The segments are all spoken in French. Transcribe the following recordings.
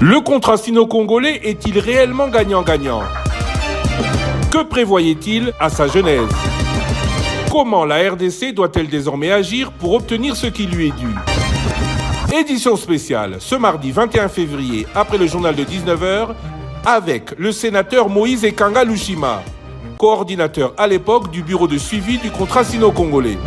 Le contrat sino-congolais est-il réellement gagnant-gagnant? Que prévoyait-il à sa genèse? Comment la RDC doit-elle désormais agir pour obtenir ce qui lui est dû? Édition spéciale, ce mardi 21 février, après le journal de 19h, avec le sénateur Moïse Ekanga Lushima, coordinateur à l'époque du bureau de suivi du contrat sino-congolais.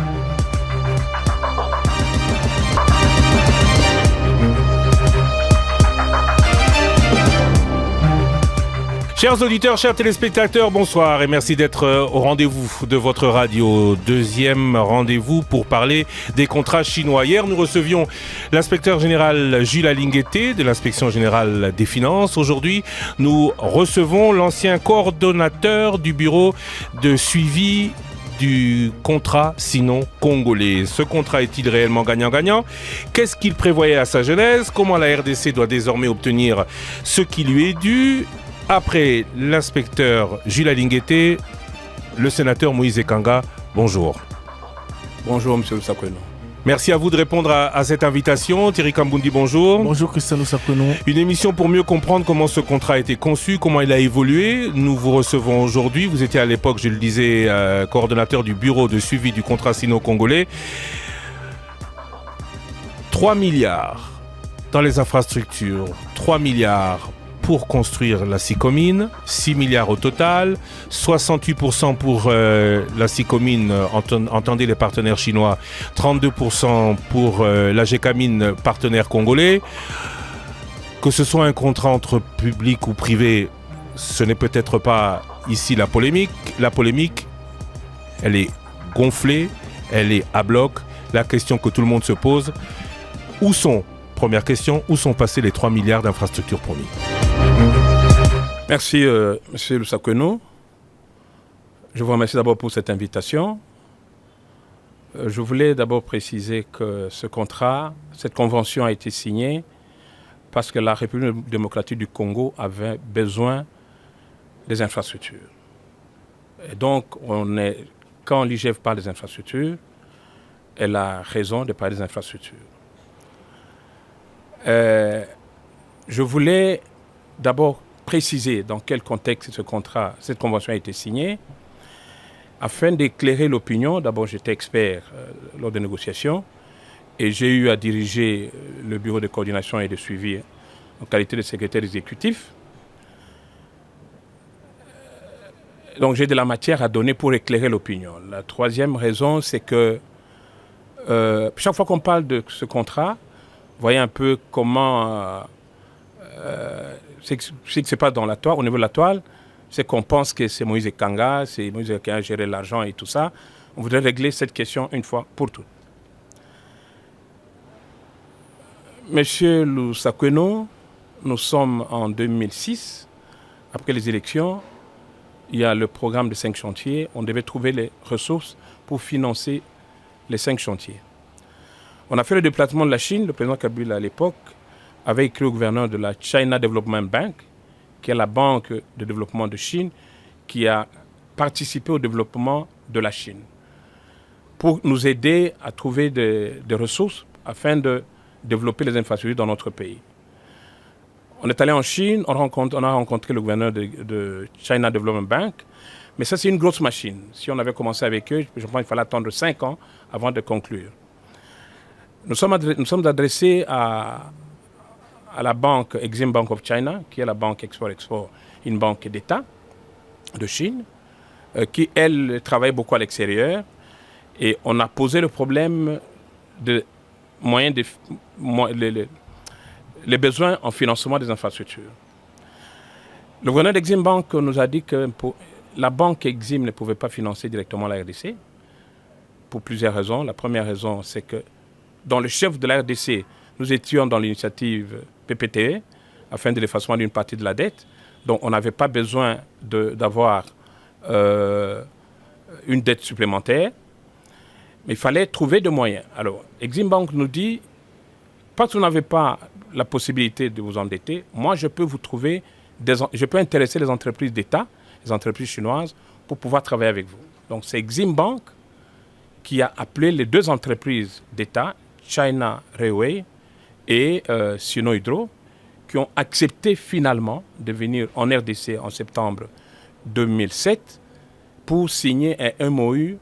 Chers auditeurs, chers téléspectateurs, bonsoir et merci d'être au rendez-vous de votre radio. Deuxième rendez-vous pour parler des contrats chinois. Hier, nous recevions l'inspecteur général Jules Alinguete de l'inspection générale des finances. Aujourd'hui, nous recevons l'ancien coordonnateur du bureau de suivi du contrat sino-congolais. Ce contrat est-il réellement gagnant-gagnant? Qu'est-ce qu'il prévoyait à sa genèse? Comment la RDC doit désormais obtenir ce qui lui est dû? Après l'inspecteur Jules Alinguete, le sénateur Moïse Ekanga, bonjour. Bonjour, monsieur Lusakweno. Merci à vous de répondre à cette invitation. Thierry Kambundi, bonjour. Bonjour, Christian Lusakweno. Une émission pour mieux comprendre comment ce contrat a été conçu, comment il a évolué. Nous vous recevons aujourd'hui. Vous étiez à l'époque, je le disais, coordonnateur du bureau de suivi du contrat sino-congolais. 3 milliards dans les infrastructures, 3 milliards pour construire la Sicomine, 6 milliards au total, 68% pour la Sicomine, entendez les partenaires chinois, 32% pour la Gécamine, partenaire congolais. Que ce soit un contrat entre public ou privé, ce n'est peut-être pas ici la polémique. La polémique, elle est gonflée, elle est à bloc. La question que tout le monde se pose, première question, où sont passés les 3 milliards d'infrastructures promis? Merci, monsieur Lusakweno. Je vous remercie d'abord pour cette invitation. Je voulais d'abord préciser que ce contrat, cette convention a été signée parce que la République démocratique du Congo avait besoin des infrastructures. Et donc, quand l'IGF parle des infrastructures, elle a raison de parler des infrastructures. Je voulais d'abord préciser dans quel contexte cette convention a été signée, afin d'éclairer l'opinion. D'abord, j'étais expert lors des négociations et j'ai eu à diriger le bureau de coordination et de suivi en qualité de secrétaire exécutif. Donc, j'ai de la matière à donner pour éclairer l'opinion. La troisième raison, c'est que chaque fois qu'on parle de ce contrat, vous voyez un peu comment... c'est que c'est pas dans la toile, au niveau de la toile, c'est qu'on pense que c'est Moïse Ekanga, c'est Moïse Ekanga qui a géré l'argent et tout ça. On voudrait régler cette question une fois pour toutes. Monsieur Lusakweno, nous sommes en 2006. Après les élections, il y a le programme de 5 chantiers. On devait trouver les ressources pour financer les 5 chantiers. On a fait le déplacement de la Chine. Le président Kabila, à l'époque, avait écrit au gouverneur de la China Development Bank, qui est la banque de développement de Chine, qui a participé au développement de la Chine, pour nous aider à trouver des ressources afin de développer les infrastructures dans notre pays. On est allé en Chine, on a rencontré le gouverneur de China Development Bank, mais ça c'est une grosse machine. Si on avait commencé avec eux, je pense qu'il fallait attendre 5 ans avant de conclure. Nous sommes adressés à la banque Exim Bank of China, qui est la banque Export-Export, une banque d'État de Chine, qui, elle, travaille beaucoup à l'extérieur. Et on a posé le problème de les besoins en financement des infrastructures. Le gouverneur d'Exim Bank nous a dit que la banque Exim ne pouvait pas financer directement la RDC, pour plusieurs raisons. La première raison, c'est que dans le chef de la RDC, nous étions dans l'initiative PPTE, afin de l'effacement d'une partie de la dette. Donc, on n'avait pas besoin d'avoir une dette supplémentaire. Mais il fallait trouver des moyens. Alors, Exim Bank nous dit, parce que vous n'avez pas la possibilité de vous endetter, moi, je peux intéresser les entreprises d'État, les entreprises chinoises, pour pouvoir travailler avec vous. Donc, c'est Exim Bank qui a appelé les 2 entreprises d'État, China Railway et Sino Hydro, qui ont accepté finalement de venir en RDC en septembre 2007 pour signer un MOU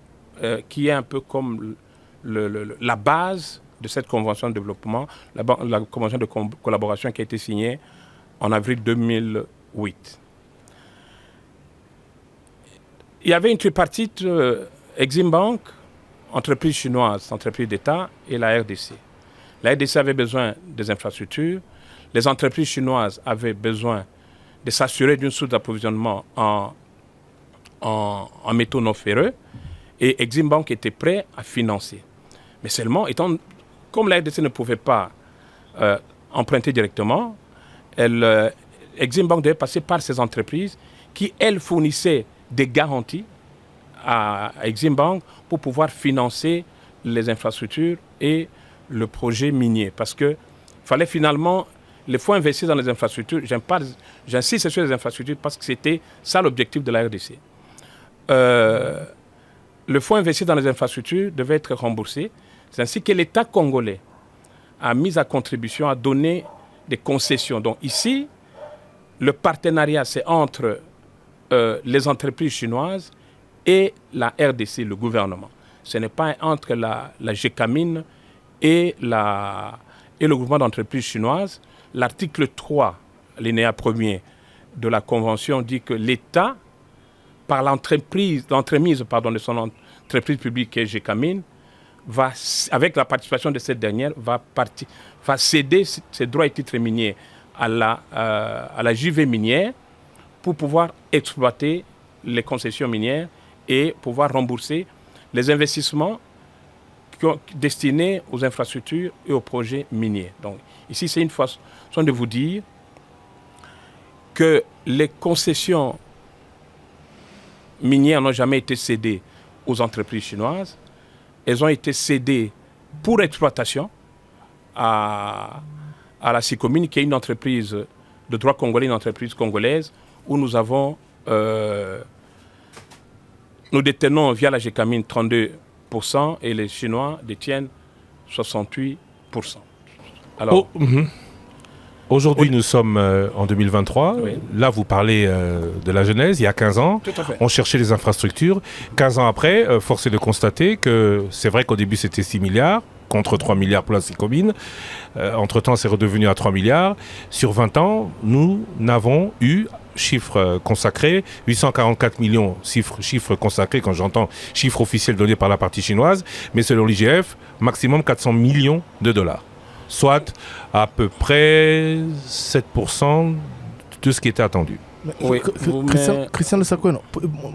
qui est un peu comme la base de cette convention de développement, la convention de collaboration qui a été signée en avril 2008. Il y avait une tripartite Exim Bank, entreprise chinoise, entreprise d'État et la RDC. La RDC avait besoin des infrastructures, les entreprises chinoises avaient besoin de s'assurer d'une source d'approvisionnement en métaux non ferreux et Exim Bank était prêt à financer. Mais seulement, comme la RDC ne pouvait pas emprunter directement, Exim Bank devait passer par ces entreprises qui, elles, fournissaient des garanties à Exim Bank pour pouvoir financer les infrastructures et le projet minier. Parce qu'il fallait finalement, il faut investir dans les infrastructures. J'insiste sur les infrastructures parce que c'était ça l'objectif de la RDC. Le fonds investi dans les infrastructures devait être remboursé. C'est ainsi que l'État congolais a mis à contribution, a donné des concessions. Donc ici, le partenariat, c'est entre les entreprises chinoises et la RDC, le gouvernement. Ce n'est pas entre la GECAMIN et le groupement d'entreprises chinoises. L'article 3, l'alinéa 1er de la Convention dit que l'État, par l'entremise de son entreprise publique qui est GECAMIN, avec la participation de cette dernière, va céder ses droits et titres miniers à la JV minière pour pouvoir exploiter les concessions minières et pouvoir rembourser les investissements destinés aux infrastructures et aux projets miniers. Donc ici, c'est une façon de vous dire que les concessions minières n'ont jamais été cédées aux entreprises chinoises. Elles ont été cédées pour exploitation à la SICOMIN, qui est une entreprise de droit congolais, une entreprise congolaise, où nous détenons via la GECAMIN 32% et les Chinois détiennent 68%. Alors, Aujourd'hui, nous sommes en 2023. Oui. Là, vous parlez de la genèse, il y a 15 ans. Tout à fait. On cherchait les infrastructures. 15 ans après, force est de constater que c'est vrai qu'au début, c'était 6 milliards contre 3 milliards pour la SICOMIN. Entre-temps, c'est redevenu à 3 milliards. Sur 20 ans, nous n'avons eu, chiffre consacré, 844 millions, chiffre consacré quand j'entends chiffre officiel donné par la partie chinoise, mais selon l'IGF, maximum 400 millions de dollars. Soit à peu près 7% de ce qui était attendu. Oui, Christian Lusakwe,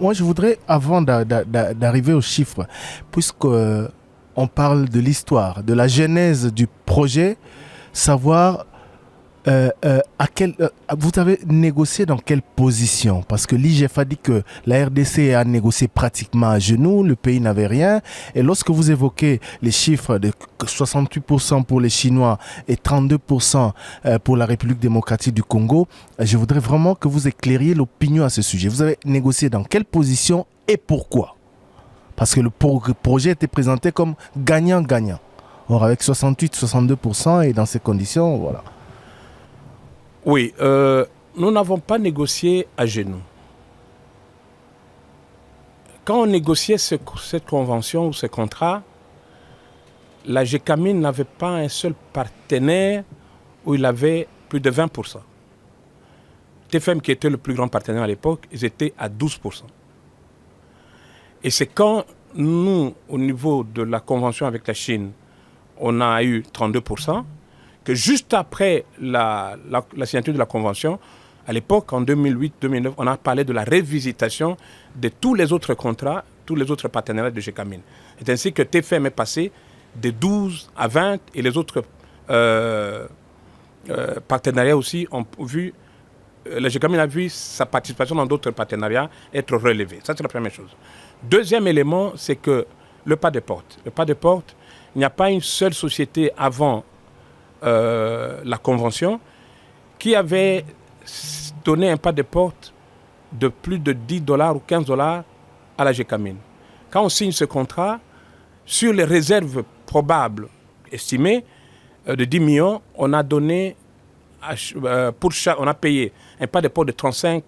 moi je voudrais, avant d'arriver aux chiffres, puisqu'on parle de l'histoire, de la genèse du projet, savoir vous avez négocié dans quelle position? Parce que l'IGF a dit que la RDC a négocié pratiquement à genoux, le pays n'avait rien. Et lorsque vous évoquez les chiffres de 68% pour les Chinois et 32% pour la République démocratique du Congo, je voudrais vraiment que vous éclairiez l'opinion à ce sujet. Vous avez négocié dans quelle position et pourquoi? Parce que le projet était présenté comme gagnant-gagnant. Or, avec 68-62% et dans ces conditions, voilà. Oui, nous n'avons pas négocié à genoux. Quand on négociait cette convention ou ce contrat, la GECAMIN n'avait pas un seul partenaire où il avait plus de 20%. TFM, qui était le plus grand partenaire à l'époque, ils étaient à 12%. Et c'est quand nous, au niveau de la convention avec la Chine, on a eu 32%, que juste après la signature de la convention, à l'époque, en 2008-2009, on a parlé de la révisitation de tous les autres contrats, tous les autres partenariats de GECAMIN. C'est ainsi que TFM est passé de 12 à 20 et les autres partenariats aussi ont vu, la GECAMIN a vu sa participation dans d'autres partenariats être relevée. Ça, c'est la première chose. Deuxième élément, c'est que le pas de porte. Le pas de porte, il n'y a pas une seule société avant la convention qui avait donné un pas de porte de plus de $10 ou $15 à la GECAMIN. Quand on signe ce contrat, sur les réserves probables estimées de 10 millions, on a donné on a payé un pas de port de $35.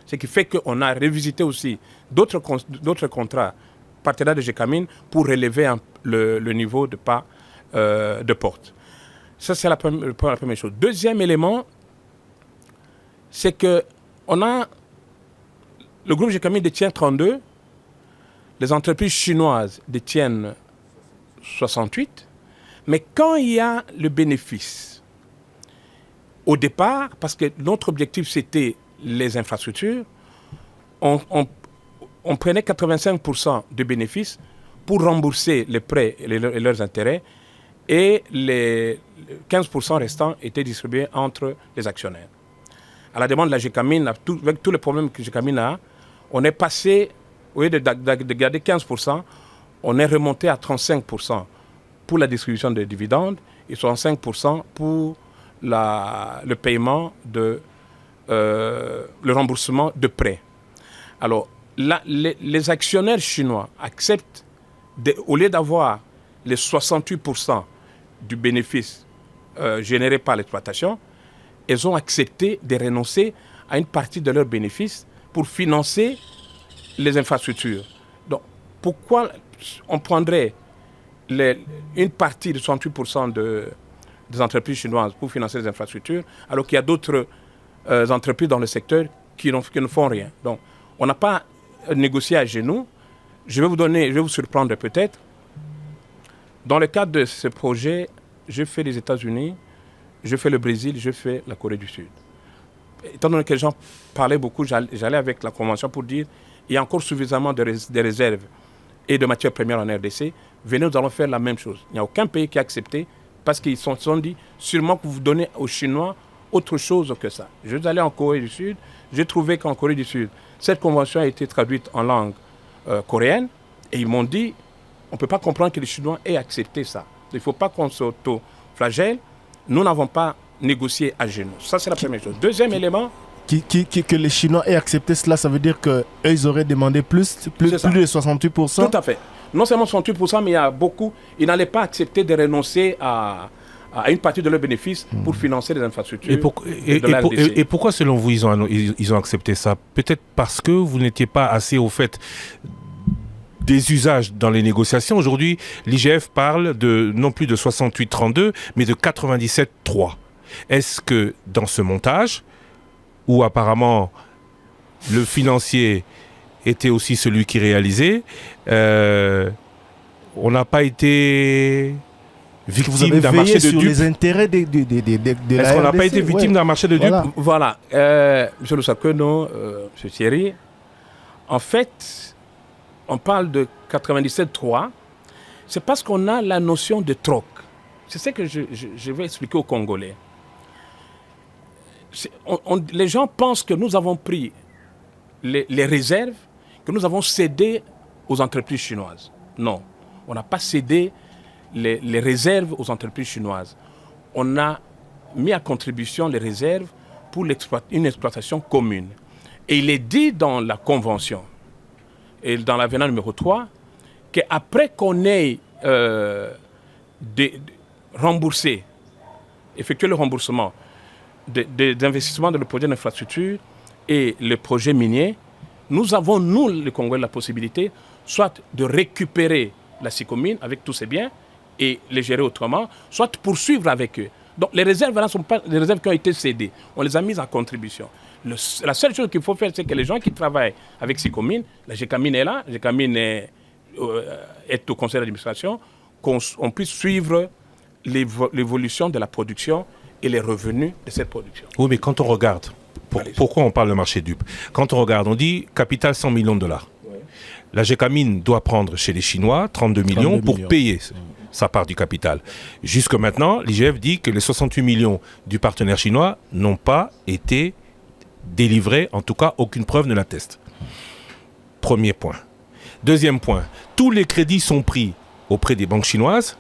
Ce qui fait qu'on a revisité aussi d'autres contrats partenaires de GECAMIN pour relever le niveau de pas de porte. Ça, c'est la première chose. Deuxième élément, c'est que le groupe GECAMIN détient 32, les entreprises chinoises détiennent 68, mais quand il y a le bénéfice, au départ, parce que notre objectif c'était les infrastructures, on prenait 85% de bénéfices pour rembourser les prêts et leurs intérêts, et les 15% restants étaient distribués entre les actionnaires. À la demande de la GECAMIN, avec tous les problèmes que GECAMIN a, on est passé, au lieu de garder 15%, on est remonté à 35% pour la distribution des dividendes et 65% pour le paiement le remboursement de prêts. Alors, les actionnaires chinois acceptent, au lieu d'avoir les 68% du bénéfice généré par l'exploitation, ils ont accepté de renoncer à une partie de leurs bénéfices pour financer les infrastructures. Donc, pourquoi on prendrait une partie de 68% des entreprises chinoises pour financer les infrastructures, alors qu'il y a d'autres entreprises dans le secteur qui ne font rien? Donc, on n'a pas négocié à genoux. Je vais vous surprendre peut-être. Dans le cadre de ce projet, je fais les États-Unis, je fais le Brésil, je fais la Corée du Sud. Étant donné que les gens parlaient beaucoup, j'allais avec la Convention pour dire il y a encore suffisamment de réserves et de matières premières en RDC. Venez, nous allons faire la même chose. Il n'y a aucun pays qui a accepté parce qu'ils se sont dit sûrement que vous donnez aux Chinois autre chose que ça. Je suis allé en Corée du Sud, j'ai trouvé qu'en Corée du Sud, cette convention a été traduite en langue coréenne et ils m'ont dit on ne peut pas comprendre que les Chinois aient accepté ça. Il ne faut pas qu'on s'auto-flagelle. Nous n'avons pas négocié à genoux. Ça, c'est la première chose. Deuxième élément... Que les Chinois aient accepté cela, ça veut dire qu'eux, ils auraient demandé plus de 68%? Tout à fait. Non seulement 68%, mais il y a beaucoup... Ils n'allaient pas accepter de renoncer à une partie de leurs bénéfices pour financer les infrastructures. Et pourquoi, selon vous, ils ont accepté ça? Peut-être parce que vous n'étiez pas assez au fait des usages dans les négociations. Aujourd'hui, l'IGF parle non plus de 68-32, mais de 97-3. Est-ce que dans ce montage, où apparemment le financier était aussi celui qui réalisait, on n'a pas été victime d'un marché de dupes? Les intérêts de Est-ce qu'on n'a pas été victime d'un marché de dupes? Voilà. M. Lusakeno, M. Thierry, en fait, on parle de 97.3, c'est parce qu'on a la notion de troc. C'est ce que je vais expliquer aux Congolais. Les gens pensent que nous avons pris les réserves, que nous avons cédé aux entreprises chinoises. Non, on n'a pas cédé les réserves aux entreprises chinoises. On a mis à contribution les réserves pour une exploitation commune. Et il est dit dans la Convention, et dans l'avenant numéro 3, qu'après qu'on ait effectué le remboursement des investissements dans le projet d'infrastructure et le projet minier, nous avons, nous, les Congolais, la possibilité soit de récupérer la SICOMIN avec tous ses biens et les gérer autrement, soit de poursuivre avec eux. Donc les réserves ne sont pas des réserves qui ont été cédées, on les a mises en contribution. La seule chose qu'il faut faire, c'est que les gens qui travaillent avec SICOMIN, la GECAMIN est là, la GECAMIN est au conseil d'administration, qu'on puisse suivre l'évolution de la production et les revenus de cette production. Oui, mais quand on regarde, pourquoi on parle de marché dupe? Quand on regarde, on dit capital 100 millions de dollars. Oui. La GECAMIN doit prendre chez les Chinois 32 millions pour payer sa part du capital. Jusque maintenant, l'IGF dit que les 68 millions du partenaire chinois n'ont pas été délivrés, en tout cas aucune preuve ne l'atteste. Premier point. Deuxième point, tous les crédits sont pris auprès des banques chinoises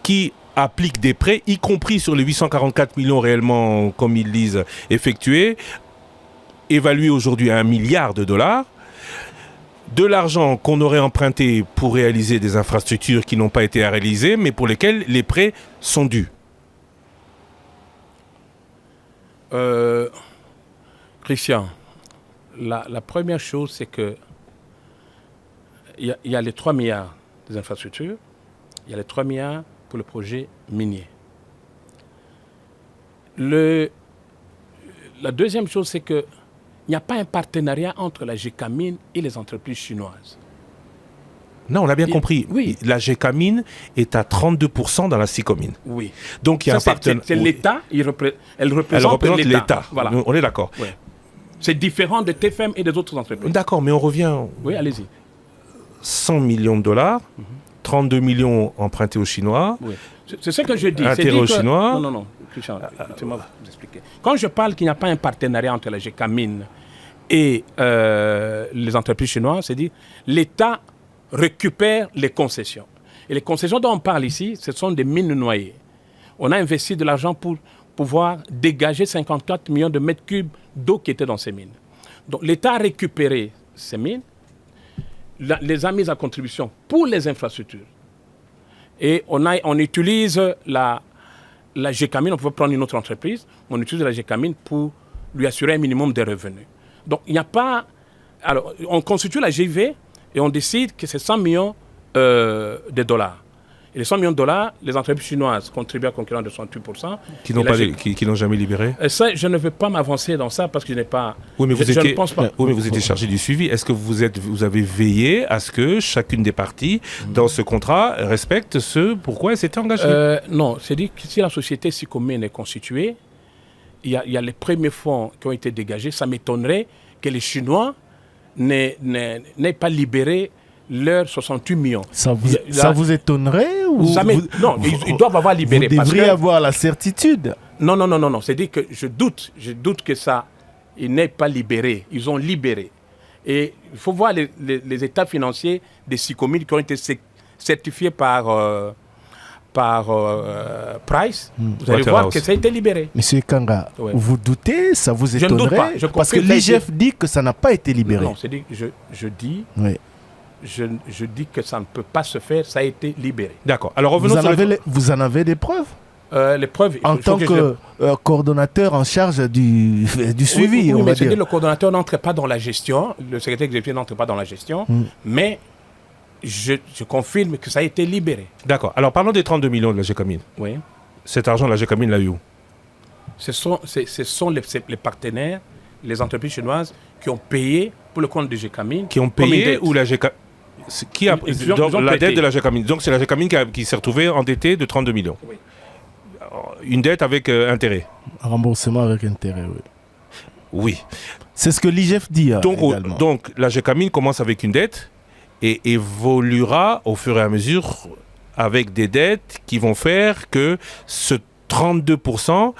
qui appliquent des prêts, y compris sur les 844 millions réellement, comme ils disent, effectués, évalués aujourd'hui à $1 milliard, de l'argent qu'on aurait emprunté pour réaliser des infrastructures qui n'ont pas été réalisées, mais pour lesquelles les prêts sont dus. Christian, la première chose, c'est que il y a les 3 milliards des infrastructures, il y a les 3 milliards pour le projet minier. La deuxième chose, c'est qu'il n'y a pas un partenariat entre la GECAMIN et les entreprises chinoises. Non, on a bien compris. Oui. La GECAMIN est à 32% dans la SICOMIN. Oui. Donc il y a un partenariat. C'est l'État, elle représente l'État. Voilà. On est d'accord. Ouais. C'est différent de TFM et des autres entreprises. D'accord, mais on revient. Oui, allez-y. 100 millions de dollars, 32 millions empruntés aux Chinois. Oui. C'est ce que je dis. Intérêt aux Chinois. Non. Christian, laissez-moi vous expliquer. Quand je parle qu'il n'y a pas un partenariat entre la GECAMIN et les entreprises chinoises, c'est dire l'État récupère les concessions. Et les concessions dont on parle ici, ce sont des mines noyées. On a investi de l'argent pour pouvoir dégager 54 millions de mètres cubes d'eau qui étaient dans ces mines. Donc l'État a récupéré ces mines, les a mises à contribution pour les infrastructures. Et on utilise la GECAMIN, on peut prendre une autre entreprise, on utilise la GECAMIN pour lui assurer un minimum de revenus. Donc il n'y a pas... Alors on constitue la GIV et on décide que c'est 100 millions de dollars. Et les 100 millions de dollars, les entreprises chinoises contribuent à concurrence de 68%. Qui n'ont jamais libéré. Ça, je ne veux pas m'avancer dans ça parce que je n'ai pas... Oui, mais je ne pense pas. Oui, mais vous étiez chargé du suivi. Est-ce que vous avez veillé à ce que chacune des parties, dans ce contrat, respecte ce pourquoi elle s'était engagée? Non, c'est-à-dire que si la société SICOMIN est constituée, il y a les premiers fonds qui ont été dégagés. Ça m'étonnerait que les Chinois n'aient pas libéré leurs 68 millions. Ça vous étonnerait ou non, ils doivent avoir libéré. Vous devriez avoir la certitude. Non. C'est-à-dire que je doute que ça, ils n'aient pas libéré. Ils ont libéré. Et il faut voir les états financiers des SICOMIN qui ont été certifiés par Price. Vous allez voir que ça a été libéré. Monsieur Kanga, vous doutez, ça vous étonnerait? Je ne doute pas. Parce que l'IGF dit que ça n'a pas été libéré. Non, c'est-à-dire que je dis... Oui. Je dis que ça ne peut pas se faire, ça a été libéré. D'accord. Alors revenons vous en avez des preuves? Les preuves... En tant que coordonnateur en charge du suivi, oui, on va dire. Le coordonnateur n'entre pas dans la gestion, le secrétaire exécutif n'entre pas dans la gestion, mais je confirme que ça a été libéré. D'accord. Alors parlons des 32 millions de la GECAMIN. Oui. Cet argent, la GECAMIN l'a eu où? Ce sont les partenaires, les entreprises chinoises qui ont payé pour le compte de GECAMIN. Qui ont payé ou la GECAMIN? Qui a la dette de la GECAMIN. Donc c'est la GECAMIN qui s'est retrouvée endettée de 32 millions. Oui. Une dette avec intérêt. Un remboursement avec intérêt, oui. Oui. C'est ce que l'IGF dit également. Donc la GECAMIN commence avec une dette et évoluera au fur et à mesure avec des dettes qui vont faire que ce 32%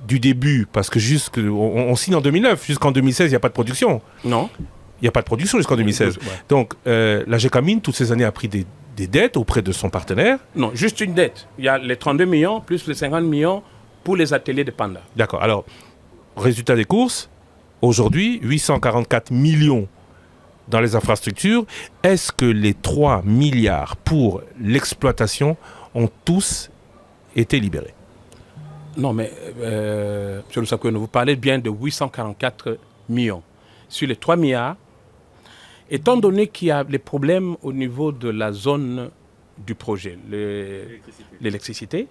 du début, parce que on signe en 2009, jusqu'en 2016, il n'y a pas de production. Non. Il n'y a pas de production jusqu'en 2016. Ouais. Donc, la GECAMIN, toutes ces années, a pris des dettes auprès de son partenaire. Non, juste une dette. Il y a les 32 millions plus les 50 millions pour les ateliers de Panda. D'accord. Alors, résultat des courses, aujourd'hui, 844 millions dans les infrastructures. Est-ce que les 3 milliards pour l'exploitation ont tous été libérés? Non, mais, M. Lusakoueno, vous parlez bien de 844 millions. Sur les 3 milliards, étant donné qu'il y a les problèmes au niveau de la zone du projet, l'électricité,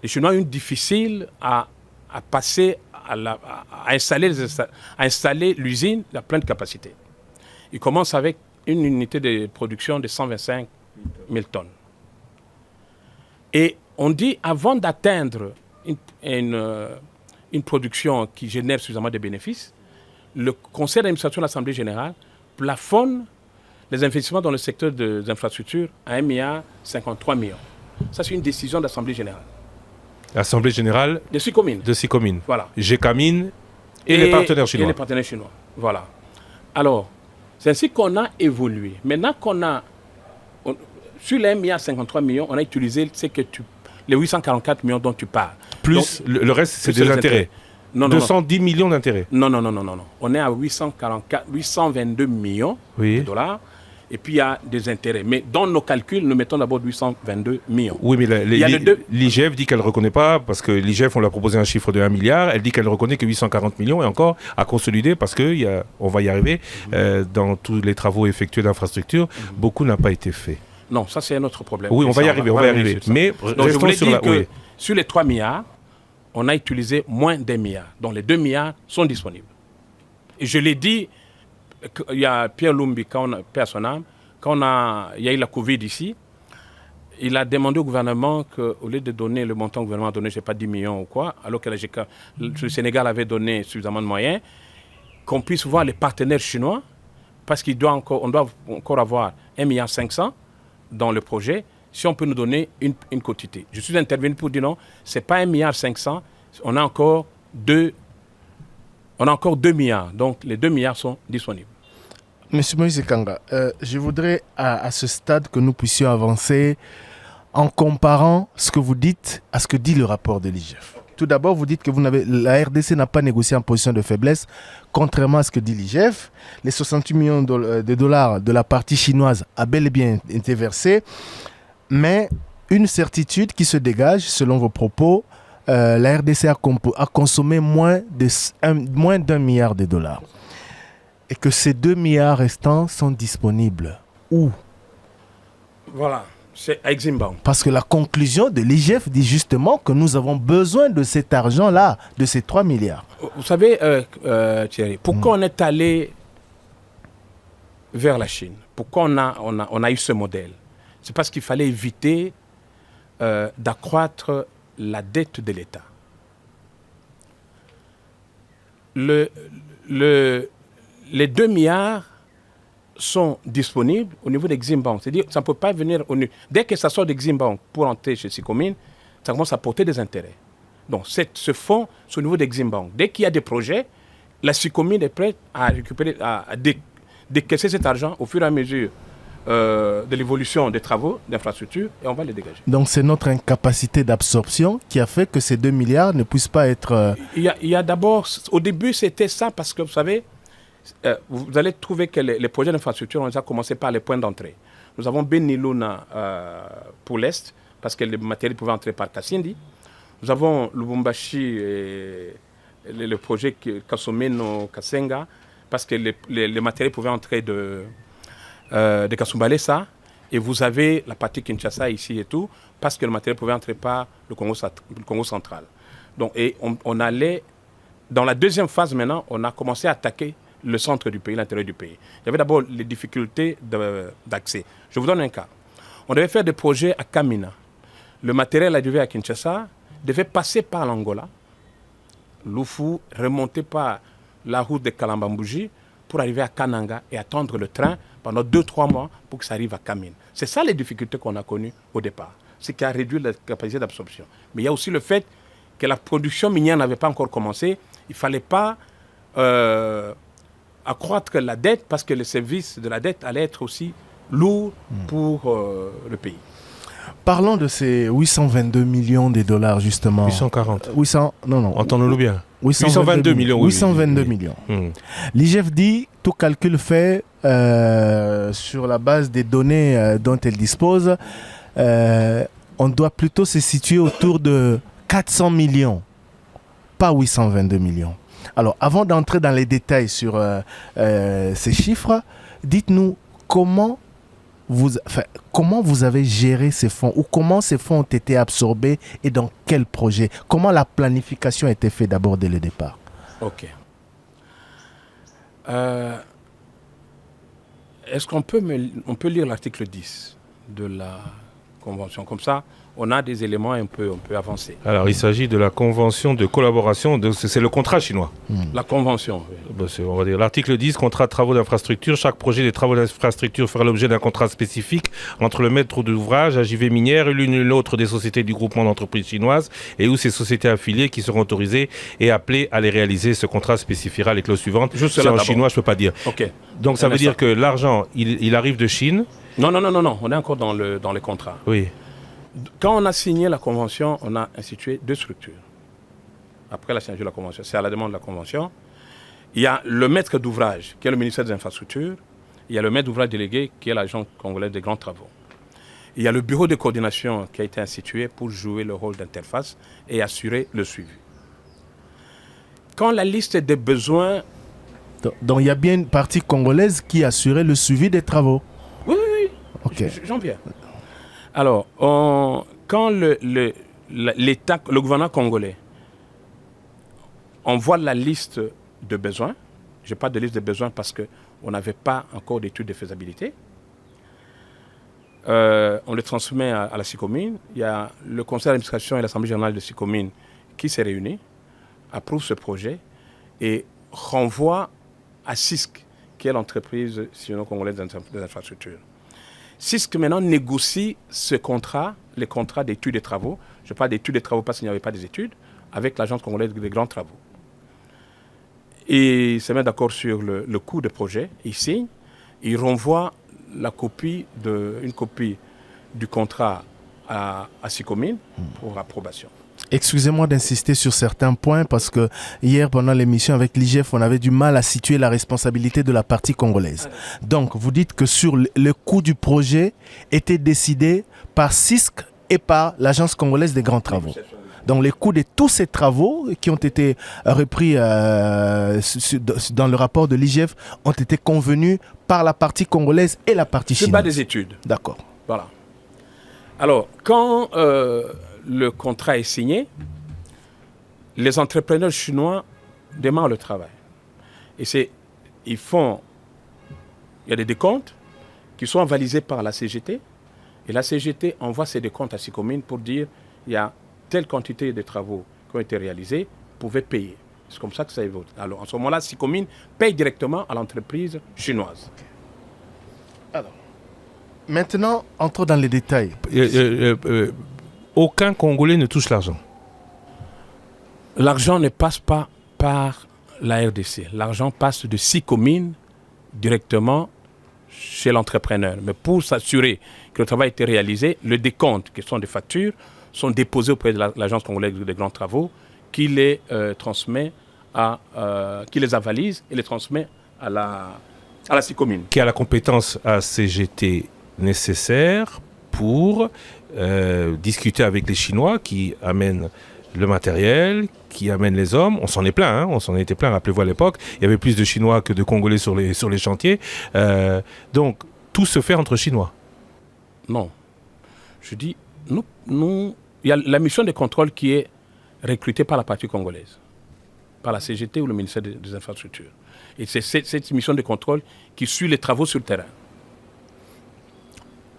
les Chinois ont eu difficile à passer, à installer l'usine à pleine capacité. Ils commencent avec une unité de production de 125 000 tonnes. Et on dit, avant d'atteindre une production qui génère suffisamment de bénéfices, le conseil d'administration de l'Assemblée générale plafonne les investissements dans le secteur des infrastructures à 1,53 milliard. Ça, c'est une décision de l'Assemblée générale. L'Assemblée générale de SICOMIN. De SICOMIN. Voilà. GECAMIN et les partenaires chinois. Et les partenaires chinois. Voilà. Alors, c'est ainsi qu'on a évolué. Maintenant sur les 1,53 milliard, on a utilisé les 844 millions dont tu parles. Plus donc, le reste, c'est des intérêts. Non, 210 millions d'intérêts. Non. On est à 822 millions de dollars. et puis il y a des intérêts. Mais dans nos calculs, nous mettons d'abord 822 millions. Oui, mais l'IGF dit qu'elle ne reconnaît pas, parce que l'IGF, on lui a proposé un chiffre de 1 milliard, elle dit qu'elle ne reconnaît que 840 millions, et encore à consolider, parce qu'on va y arriver, dans tous les travaux effectués d'infrastructure, beaucoup n'a pas été fait. Non, ça c'est un autre problème. Oui, on va y arriver. Mais donc, je voulais dire que sur les 3 milliards, on a utilisé moins d'1 milliard. Donc les 2 milliards sont disponibles. Et je l'ai dit, il y a Pierre Lumbi, quand il y a eu la Covid ici, il a demandé au gouvernement qu'au lieu de donner le montant que le gouvernement a donné, je ne sais pas 10 millions ou quoi, alors que le Sénégal avait donné suffisamment de moyens, qu'on puisse voir les partenaires chinois, parce qu'on doit encore avoir 1,5 milliard dans le projet, si on peut nous donner une quotité. Je suis intervenu pour dire non, ce n'est pas 1,5 milliard, on a encore 2 milliards. Donc les 2 milliards sont disponibles. Monsieur Moïse Kanga, je voudrais à ce stade que nous puissions avancer en comparant ce que vous dites à ce que dit le rapport de l'IGF. Tout d'abord, vous dites que la RDC n'a pas négocié en position de faiblesse, contrairement à ce que dit l'IGF. Les 68 millions de dollars de la partie chinoise a bel et bien été versés. Mais une certitude qui se dégage, selon vos propos, la RDC a consommé moins d'1 milliard de dollars. Et que ces 2 milliards restants sont disponibles. Où? Voilà, c'est à Eximbank. Parce que la conclusion de l'IGF dit justement que nous avons besoin de cet argent-là, de ces 3 milliards. Vous savez, Thierry, pourquoi on est allé vers la Chine? Pourquoi on a eu ce modèle? C'est parce qu'il fallait éviter d'accroître la dette de l'État. Les 2 milliards sont disponibles au niveau d'Eximbank. C'est-à-dire que ça ne peut pas venir dès que ça sort d'Eximbank pour entrer chez Sicomine, ça commence à porter des intérêts. Donc ce fonds, c'est au niveau d'Eximbank. Dès qu'il y a des projets, la Sicomine est prête à récupérer, à décaisser cet argent au fur et à mesure de l'évolution des travaux d'infrastructure et on va les dégager. Donc c'est notre incapacité d'absorption qui a fait que ces 2 milliards ne puissent pas être... Il y a d'abord, au début c'était ça parce que vous savez, vous allez trouver que les projets d'infrastructure ont déjà commencé par les points d'entrée. Nous avons Beniluna pour l'Est parce que les matériels pouvaient entrer par Kassindi. Nous avons Lubumbashi et le projet Kasomeno Kasenga parce que les matériels pouvaient entrer de Kasumbalesa, et vous avez la partie Kinshasa ici et tout, parce que le matériel pouvait entrer par le Congo central. Donc, et on allait, dans la deuxième phase maintenant, on a commencé à attaquer le centre du pays, l'intérieur du pays. Il y avait d'abord les difficultés d'accès. Je vous donne un cas. On devait faire des projets à Kamina. Le matériel arrivé à Kinshasa devait passer par l'Angola, Lufu, remonter par la route de Kalambambouji pour arriver à Kananga et attendre le train pendant 2-3 mois pour que ça arrive à Kamine. C'est ça les difficultés qu'on a connues au départ. C'est qui a réduit la capacité d'absorption. Mais il y a aussi le fait que la production minière n'avait pas encore commencé. Il ne fallait pas accroître la dette parce que le service de la dette allait être aussi lourd pour le pays. Parlons de ces 822 millions de dollars justement. 840. 800, non. Entendons-nous bien. 822 millions. 822 millions. L'IGF dit, tout calcul fait sur la base des données dont elle dispose, on doit plutôt se situer autour de 400 millions, pas 822 millions. Alors, avant d'entrer dans les détails sur ces chiffres, dites-nous comment vous avez géré ces fonds ou comment ces fonds ont été absorbés et dans quel projet? Comment la planification a été faite d'abord dès le départ? Ok. Est-ce qu'on peut lire l'article 10 de la Convention? Comme ça, on a des éléments et on peut avancer. Alors, il s'agit de la convention de collaboration, c'est le contrat chinois. La convention, oui. On va dire l'article 10, contrat de travaux d'infrastructure. Chaque projet des travaux d'infrastructure fera l'objet d'un contrat spécifique entre le maître d'ouvrage, AJV Minière, et l'une ou l'autre des sociétés du groupement d'entreprises chinoises et ou ces sociétés affiliées qui seront autorisées et appelées à les réaliser. Ce contrat spécifiera les clauses suivantes. C'est en chinois, je ne peux pas dire. Okay. Donc, ça veut dire que l'argent, il arrive de Chine. Non. On est encore dans les contrats. Oui. Quand on a signé la convention, on a institué 2 structures. Après la signature de la convention, c'est à la demande de la convention. Il y a le maître d'ouvrage, qui est le ministère des Infrastructures, Il y a le maître d'ouvrage délégué qui est l'agent congolais des grands travaux. Il y a le bureau de coordination qui a été institué pour jouer le rôle d'interface et assurer le suivi. Quand la liste des besoins... Donc il y a bien une partie congolaise qui assurait le suivi des travaux. Oui, oui, oui. Ok. J'en viens. Alors, quand l'État, le gouvernement congolais envoie la liste de besoins, je n'ai pas de liste de besoins parce qu'on n'avait pas encore d'études de faisabilité, on le transmet à la SICOMINE. Il y a le conseil d'administration et l'assemblée générale de SICOMINE qui s'est réunis, approuve ce projet et renvoie à CISC, qui est l'entreprise sino-congolaise des infrastructures. CISC maintenant négocie ce contrat, les contrats d'études et travaux. Je parle d'études et travaux parce qu'il n'y avait pas des études, avec l'agence congolaise des grands travaux. Et il se met d'accord sur le coût du projet, il signe, il renvoie une copie du contrat à SICOMINE pour approbation. Excusez-moi d'insister sur certains points parce que hier, pendant l'émission avec l'IGF, on avait du mal à situer la responsabilité de la partie congolaise. Donc, vous dites que sur le coût du projet était décidé par CISC et par l'Agence congolaise des grands travaux. Donc, les coûts de tous ces travaux qui ont été repris dans le rapport de l'IGF ont été convenus par la partie congolaise et la partie chinoise. C'est pas des études. D'accord. Voilà. Alors, quand le contrat est signé, les entrepreneurs chinois démarrent le travail. Et il y a des décomptes qui sont avalisés par la CGT. Et la CGT envoie ces décomptes à SICOMINE pour dire il y a telle quantité de travaux qui ont été réalisés, vous pouvez payer. C'est comme ça que ça évolue. Alors, en ce moment-là, SICOMINE paye directement à l'entreprise chinoise. Alors, maintenant, entrons dans les détails. Aucun Congolais ne touche l'argent. L'argent ne passe pas par la RDC. L'argent passe de SICOMINE directement chez l'entrepreneur. Mais pour s'assurer que le travail a été réalisé, le décompte, qui sont des factures, sont déposés auprès de l'Agence congolaise des grands travaux, qui les transmet qui les avalise et les transmet à la SICOMINE. Qui a la compétence à CGT nécessaire pour discuter avec les Chinois qui amènent le matériel, qui amènent les hommes. On s'en est plein, on s'en était plein, rappelez-vous à l'époque. Il y avait plus de Chinois que de Congolais sur les chantiers. Donc, tout se fait entre Chinois. Non. Je dis, nous, il y a la mission de contrôle qui est recrutée par la partie congolaise, par la CGT ou le ministère des Infrastructures. Et c'est cette mission de contrôle qui suit les travaux sur le terrain.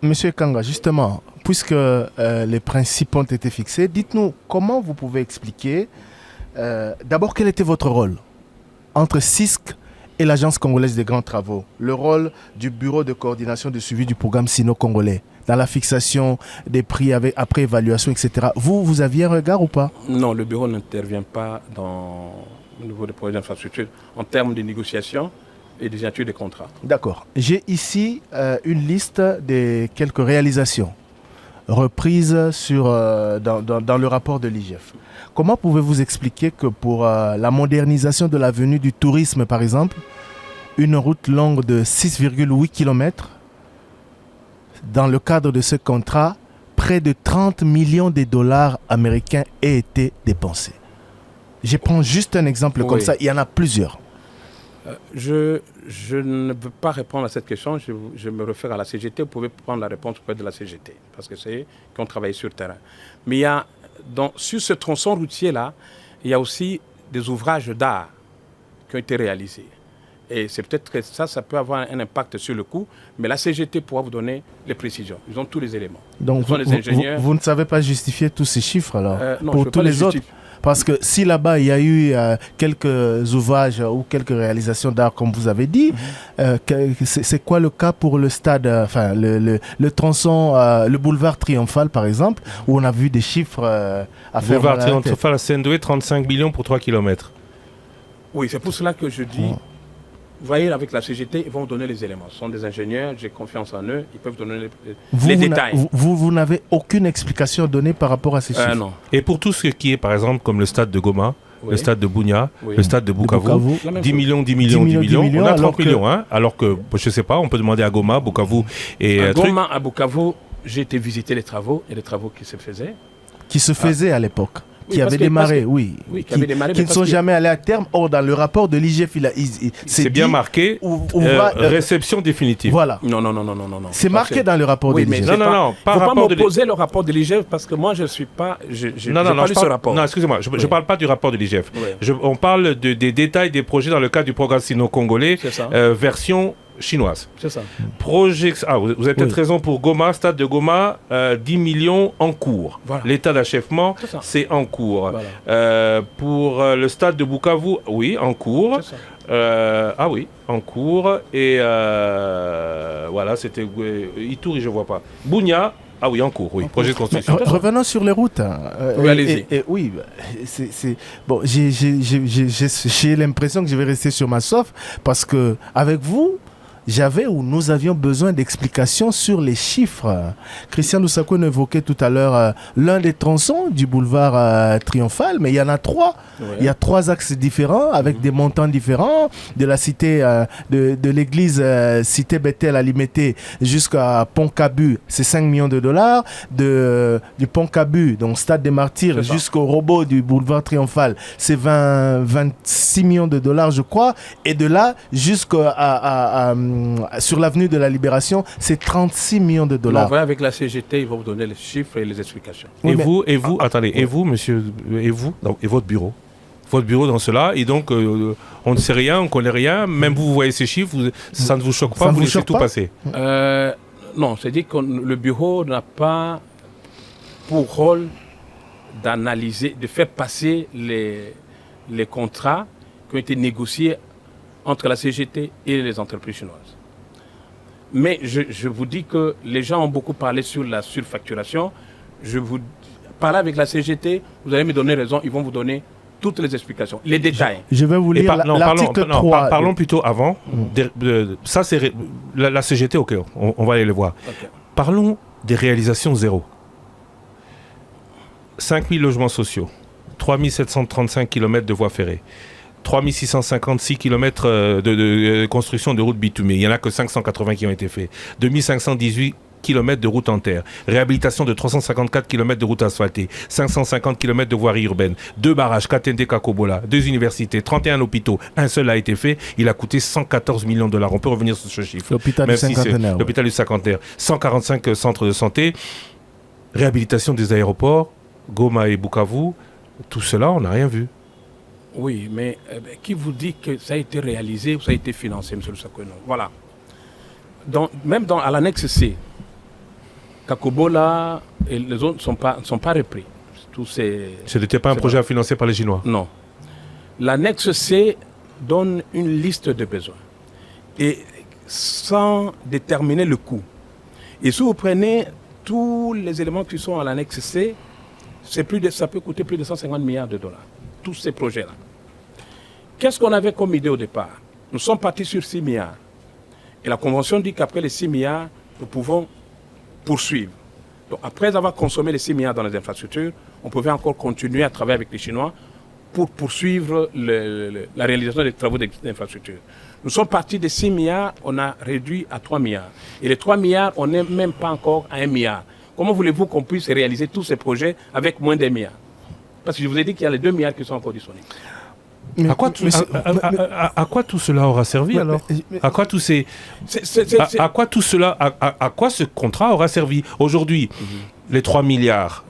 Monsieur Kanga, justement, puisque les principes ont été fixés, dites-nous comment vous pouvez expliquer, d'abord, quel était votre rôle entre CISC et l'Agence congolaise des grands travaux, le rôle du bureau de coordination de suivi du programme sino-congolais, dans la fixation des prix après évaluation, etc. Vous aviez un regard ou pas? Non, le bureau n'intervient pas au niveau des projets d'infrastructure en termes de négociation et des signature des contrats. D'accord. J'ai ici une liste de quelques réalisations reprises dans le rapport de l'IGF. Comment pouvez-vous expliquer que pour la modernisation de l'avenue du tourisme, par exemple, une route longue de 6,8 km, dans le cadre de ce contrat, près de 30 millions de dollars américains aient été dépensés? Je prends juste un exemple comme ça, il y en a plusieurs. Je ne veux pas répondre à cette question, je me réfère à la CGT, vous pouvez prendre la réponse auprès de la CGT, parce que c'est eux qui ont travaillé sur le terrain. Mais il y a, sur ce tronçon routier-là, il y a aussi des ouvrages d'art qui ont été réalisés. Et c'est peut-être que ça peut avoir un impact sur le coût, mais la CGT pourra vous donner les précisions. Ils ont tous les éléments. Donc vous ne savez pas justifier tous ces chiffres alors non, pour tous les autres? Parce que si là-bas, il y a eu quelques ouvrages ou quelques réalisations d'art, comme vous avez dit, c'est quoi le cas pour le stade, enfin le tronçon, le boulevard Triomphal, par exemple, où on a vu des chiffres à faire. Boulevard Triomphal à Saint-Doué, 35 millions pour 3 km. Oui, c'est pour cela que je dis, vous voyez, avec la CGT, ils vont vous donner les éléments. Ce sont des ingénieurs, j'ai confiance en eux, ils peuvent donner les détails. Vous n'avez aucune explication donnée par rapport à ces chiffres? Non. Et pour tout ce qui est, par exemple, comme le stade de Goma, le stade de Bunia, Oui. le stade de Bukavu. Bukavu. La même 10 chose. millions, 10 10 millions, 10 millions, millions. 10 millions, On a alors 30 que- millions, hein, alors que, je sais pas, on peut demander à Goma, Bukavu et À truc. Goma, à Bukavu, j'ai été visiter les travaux et les travaux qui se faisaient. Qui se faisaient à l'époque, Oui, qui parce avaient que- démarré, parce que- oui. oui, qui avaient démarré, qui mais ne parce sont que- jamais allés à terme. Or, dans le rapport de l'IGF, C'est bien marqué, réception définitive. Voilà. Non. C'est Ça, marqué dans le rapport Oui, de mais l'IGF. Non, non, pas- non, pas faut pas rapport de m'opposer le rapport de l'IGF parce que moi, je suis pas... j'ai Non, pas lu je ce parle- rapport. Non, excusez-moi, je ne parle pas du rapport de l'IGF. Oui. On parle des détails des projets dans le cadre du programme sino-congolais, C'est ça. version chinoise. C'est ça. Vous avez peut-être Oui. raison pour Goma, stade de Goma, 10 millions en cours. Voilà. L'état d'achèvement, C'est ça. c'est en cours. Voilà. Pour le stade de Bukavu, oui, en cours. C'est ça. Oui, en cours. Et voilà, c'était Ituri, je ne vois pas. Bunia, ah oui, en cours, oui. Projet de construction. Revenons sur les routes. Oui, allez-y. Oui, bon, j'ai l'impression que je vais rester sur ma soif parce que avec vous, nous avions besoin d'explications sur les chiffres. Christian Lusako évoquait tout à l'heure l'un des tronçons du boulevard Triomphal, mais il y en a 3. Ouais. Il y a 3 axes différents avec des montants différents de la cité de l'église cité Bethel à Limité jusqu'à Pont-Cabu, c'est 5 millions de dollars. Du Pont-Cabu, donc Stade des Martyrs, C'est ça. jusqu'au robot du boulevard Triomphal, c'est 26 millions de dollars, je crois. Et de là sur l'avenue de la Libération, c'est 36 millions de dollars. L'envoyer avec la CGT, ils vont vous donner les chiffres et les explications. Oui, Et vous, attendez, et vous, monsieur, et vous, et votre bureau dans cela, et donc on ne sait rien, on ne connaît rien, même vous voyez ces chiffres, ça ne vous choque pas, Ça ne vous vous laissez choque tout pas passer. Non, c'est-à-dire que le bureau n'a pas pour rôle d'analyser, de faire passer les contrats qui ont été négociés entre la CGT et les entreprises chinoises. Mais je vous dis que les gens ont beaucoup parlé sur la surfacturation. Je vous parle avec la CGT, vous allez me donner raison, ils vont vous donner toutes les explications, les détails. Je vais vous Et lire l'article 3. parlons plutôt avant. Ça, c'est la CGT, ok, on va aller le voir. Ok. Parlons des réalisations zéro. 5 000 logements sociaux, 3 735 km de voies ferrées, 3 656 km de construction de routes bitumées. Il n'y en a que 580 qui ont été faits. 2 518 km de routes en terre, réhabilitation de 354 km de routes asphaltées, 550 km de voiries urbaines, 2 barrages, Katende Kakobola, 2 universités, 31 hôpitaux, un seul a été fait, il a coûté 114 millions de dollars. On peut revenir sur ce chiffre. L'hôpital Même du si c'est Cinquantenaire. l'hôpital du Cinquantenaire, 145 centres de santé, réhabilitation des aéroports, Goma et Bukavu, tout cela, on n'a rien vu. Oui, mais qui vous dit que ça a été réalisé ou ça a été financé, M. Lusako? Voilà. À l'annexe C, Kakobola et les autres ne sont pas repris. Ce n'était pas un projet financé par les Chinois. Non. L'annexe C donne une liste de besoins et sans déterminer le coût. Et si vous prenez tous les éléments qui sont à l'annexe C, ça peut coûter plus de 150 milliards de dollars. Tous ces projets-là. Qu'est-ce qu'on avait comme idée au départ? Nous sommes partis sur 6 milliards. Et la Convention dit qu'après les 6 milliards, nous pouvons poursuivre. Donc, après avoir consommé les 6 milliards dans les infrastructures, on pouvait encore continuer à travailler avec les Chinois pour poursuivre la réalisation des travaux d'infrastructure. Nous sommes partis de 6 milliards, on a réduit à 3 milliards. Et les 3 milliards, on n'est même pas encore à 1 milliard. Comment voulez-vous qu'on puisse réaliser tous ces projets avec moins d'1 milliard? Parce que je vous ai dit qu'il y a les 2 milliards qui sont encore disponibles. À quoi tout cela aura servi alors? À quoi tout cela, à quoi ce contrat aura servi? Aujourd'hui, les 3 milliards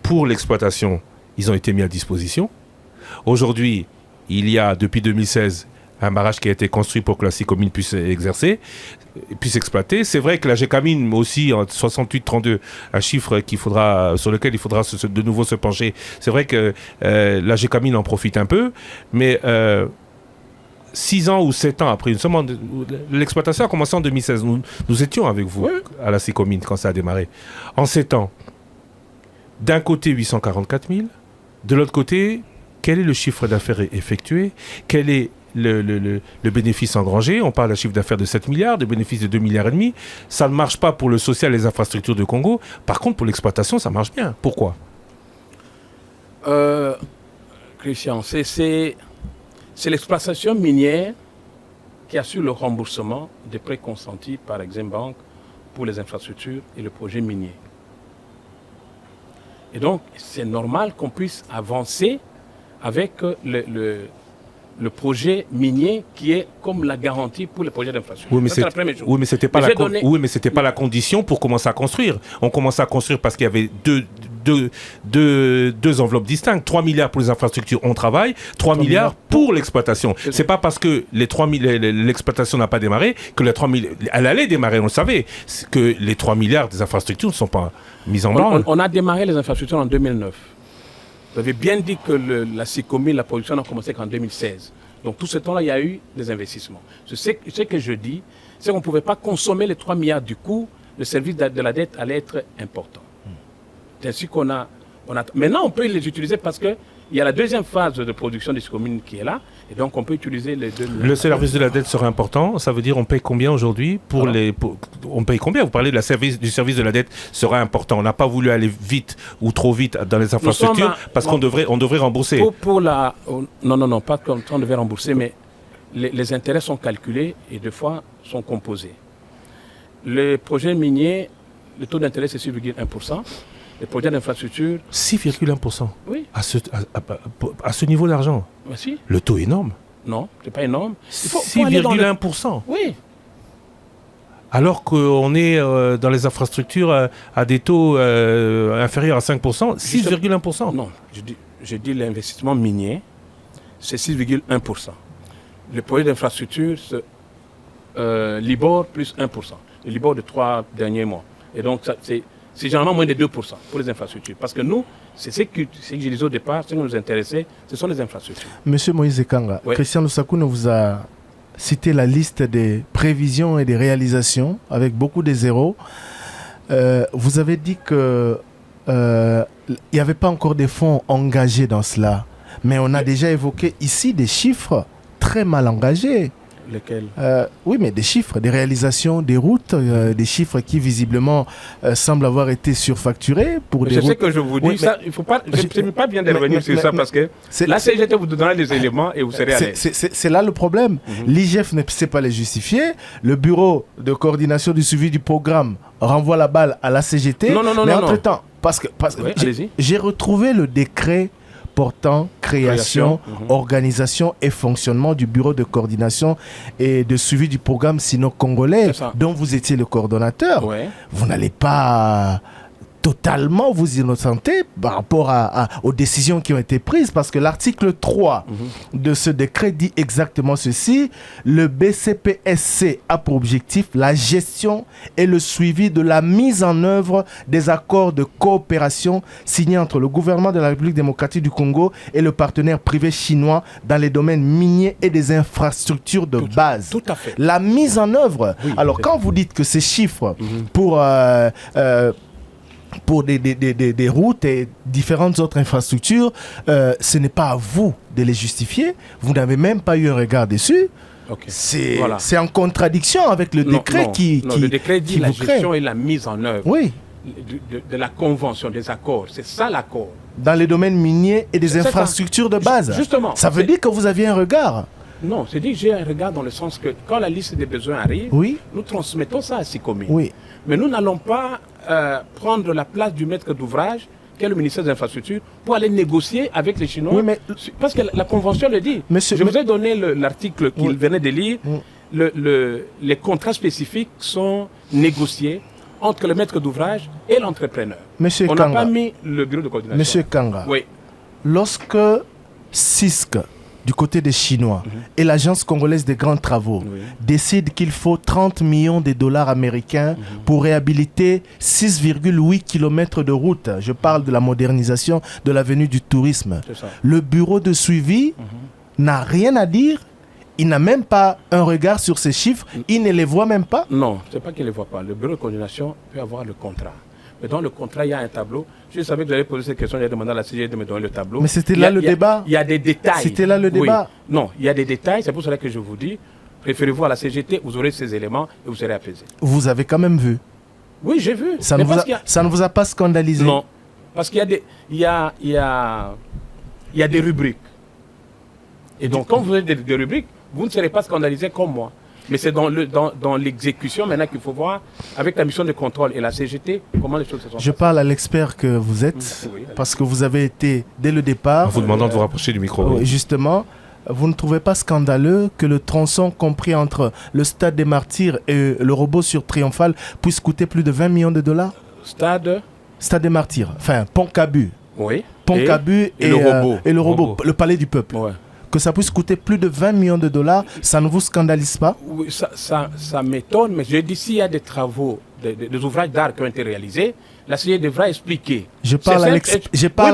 pour l'exploitation, ils ont été mis à disposition. Aujourd'hui, il y a depuis 2016 un barrage qui a été construit pour que la Sicomine puisse exercer, puisse exploiter. C'est vrai que la Gécamine aussi en 68-32, un chiffre sur lequel il faudra de nouveau se pencher. C'est vrai que la Gécamine en profite un peu, mais 6 ans ou 7 ans après, l'exploitation a commencé en 2016. Nous étions avec vous à la Sicomine quand ça a démarré. En 7 ans, d'un côté 844 000, de l'autre côté, quel est le chiffre d'affaires effectué? Quel est le bénéfice engrangé? On parle d'un chiffre d'affaires de 7 milliards, de bénéfices de 2,5 milliards. Ça ne marche pas pour le social et les infrastructures de Congo. Par contre, pour l'exploitation, ça marche bien. Pourquoi? Christian, c'est l'exploitation minière qui assure le remboursement des prêts consentis par Exim Bank pour les infrastructures et le projet minier. Et donc, c'est normal qu'on puisse avancer avec le projet minier qui est comme la garantie pour les projets d'infrastructure. Oui, mais c'était pas pas la condition pour commencer à construire. On commence à construire parce qu'il y avait deux enveloppes distinctes. 3 milliards pour les infrastructures, on travaille. 3 milliards pour l'exploitation. C'est pas parce que l'exploitation n'a pas démarré que les 3 milliards, elle allait démarrer, on le savait, que les 3 milliards des infrastructures ne sont pas mises en branle. On a démarré les infrastructures en 2009. Vous avez bien dit que la SICOMI, la production n'a commencé qu'en 2016. Donc tout ce temps-là, il y a eu des investissements. Ce que je dis, c'est qu'on ne pouvait pas consommer les 3 milliards du coup, le service de la dette allait être important. C'est ainsi qu'on a... Maintenant, on peut les utiliser parce qu'il y a la deuxième phase de production des SICOMI qui est là, et donc on peut utiliser les deux... Le service de la dette serait important, ça veut dire on paye combien aujourd'hui on paye combien? Vous parlez du service de la dette sera important. On n'a pas voulu aller vite ou trop vite dans les infrastructures parce qu'on devrait rembourser. Non, pas comme on devait rembourser, mais les intérêts sont calculés et deux fois sont composés. Le projet minier, le taux d'intérêt c'est 6,1%. Les projets d'infrastructure... 6,1%. Oui. À ce niveau d'argent. Ben si. Le taux est énorme. Non, c'est pas énorme. 6,1%. Oui. Alors qu'on est dans les infrastructures à des taux inférieurs à 5%, 6,1%. Non, je dis l'investissement minier, c'est 6,1%. Le projet d'infrastructure, c'est Libor plus 1%. Le Libor de 3 derniers mois. Et donc, c'est généralement moins de 2% pour les infrastructures. Parce que nous, c'est ce que je disais au départ, ce qui nous intéressait, ce sont les infrastructures. Monsieur Moïse Ekanga, oui. Christian Lusakuna vous a cité la liste des prévisions et des réalisations avec beaucoup de zéros. Vous avez dit qu'il n'y avait pas encore des fonds engagés dans cela. Mais on a déjà évoqué ici des chiffres très mal engagés. Lesquels? Oui, mais des chiffres, des réalisations, des routes, des chiffres qui visiblement semblent avoir été surfacturés pour des routes. C'est ce que je vous dis, oui, ça, il faut pas, je n'aime pas bien de revenir sur ça parce que la CGT vous donnera les éléments et vous serez à l'aise. C'est là le problème. L'IGF ne sait pas les justifier. Le bureau de coordination du suivi du programme renvoie la balle à la CGT. Non. Mais entre-temps, parce que oui, j'ai retrouvé le décret portant création, organisation et fonctionnement du bureau de coordination et de suivi du programme sino-congolais dont vous étiez le coordonnateur. Ouais. Vous n'allez pas totalement vous innocenter par rapport aux décisions qui ont été prises parce que l'article 3 de ce décret dit exactement ceci. Le BCPSC a pour objectif la gestion et le suivi de la mise en œuvre des accords de coopération signés entre le gouvernement de la République démocratique du Congo et le partenaire privé chinois dans les domaines miniers et des infrastructures de base. Tout à fait. La mise en œuvre. Oui, alors quand vous dites que ces chiffres pour des routes et différentes autres infrastructures, ce n'est pas à vous de les justifier. Vous n'avez même pas eu un regard dessus. Okay. C'est en contradiction avec le décret qui le décret dit la gestion et la mise en œuvre de la convention, des accords. C'est ça l'accord. Dans les domaines miniers et des infrastructures de base. Justement. Ça veut dire que vous aviez un regard. Non, c'est dit que j'ai un regard dans le sens que quand la liste des besoins arrive, nous transmettons ça à SICOMI. Oui. Mais nous n'allons pas prendre la place du maître d'ouvrage, qui est le ministère des Infrastructures, pour aller négocier avec les Chinois. Oui, mais... Parce que la Convention le dit. Je vous ai donné l'article qu'il venait de lire. Les contrats spécifiques sont négociés entre le maître d'ouvrage et l'entrepreneur. On n'a pas mis le bureau de coordination. Monsieur Kanga, oui. Lorsque CISC, du côté des Chinois, et l'Agence congolaise des grands travaux décide qu'il faut 30 millions de dollars américains pour réhabiliter 6,8 km de route. Je parle de la modernisation de l'avenue du tourisme. Le bureau de suivi n'a rien à dire. Il n'a même pas un regard sur ces chiffres. Il ne les voit même pas. Non, ce n'est pas qu'il ne les voit pas. Le bureau de coordination peut avoir le contrat. Mais dans le contrat, il y a un tableau. Je savais que vous allez poser cette question, j'ai demandé à la CGT de me donner le tableau. Mais c'était là le débat. Il y a des détails. C'était là le débat. Non, il y a des détails. C'est pour cela que je vous dis, préférez-vous à la CGT, vous aurez ces éléments et vous serez apaisé. Vous avez quand même vu? Oui, j'ai vu. Ça ne vous a pas scandalisé? Non, parce qu'il y a des rubriques. Et donc, quand vous avez des rubriques, vous ne serez pas scandalisé comme moi. Mais c'est dans l'exécution maintenant qu'il faut voir, avec la mission de contrôle et la CGT, comment les choses se sont Je parle à l'expert que vous êtes, parce que vous avez été, dès le départ... En vous demandant de vous rapprocher du micro. Justement, vous ne trouvez pas scandaleux que le tronçon compris entre le Stade des Martyrs et le robot sur Triomphal puisse coûter plus de 20 millions de dollars? Stade des Martyrs, enfin, Pont-Cabu. Oui. Pont-Cabu et le robot, le Palais du Peuple. Ouais. Que ça puisse coûter plus de 20 millions de dollars, ça ne vous scandalise pas? Oui, ça m'étonne, mais je dis s'il y a des travaux, des ouvrages d'art qui ont été réalisés, la CGT devra expliquer. Je parle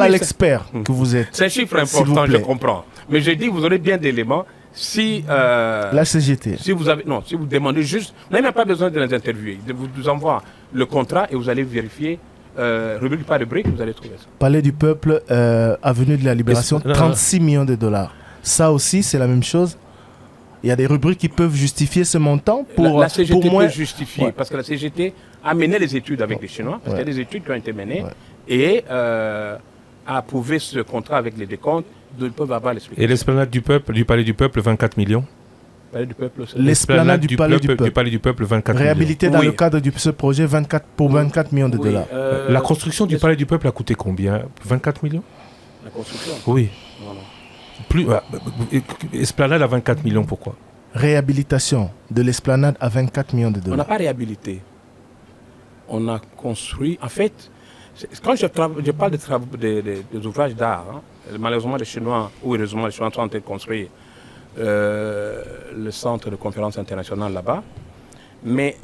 à l'expert que vous êtes. C'est un chiffre important, je comprends. Mais je dis vous aurez bien d'éléments si... la CGT. Si vous demandez juste... Vous n'avez même pas besoin de les interviewer. Je vous envoie le contrat et vous allez vérifier. Rubrique par rubrique, vous allez trouver ça. Palais du Peuple, Avenue de la Libération, 36 millions de dollars. Ça aussi, c'est la même chose. Il y a des rubriques qui peuvent justifier ce montant pour... La CGT pour moi, peut justifier, parce que la CGT a mené les études avec les Chinois, parce qu'il y a des études qui ont été menées, et a approuvé ce contrat avec les décomptes, ils peuvent avoir l'explication. Et l'esplanade du Palais du Peuple, 24 millions. L'esplanade du Palais du Peuple, 24 millions. Réhabilité dans le cadre de ce projet, 24 millions de dollars. La construction du Palais du Peuple a coûté combien? 24 millions? La construction? Oui. Esplanade à 24 millions, pourquoi? Réhabilitation de l'esplanade à 24 millions de dollars. On n'a pas réhabilité. On a construit... En fait, quand je parle des ouvrages d'art, malheureusement les Chinois, ou heureusement les Chinois sont en train de construire le centre de conférence internationale là-bas. Mais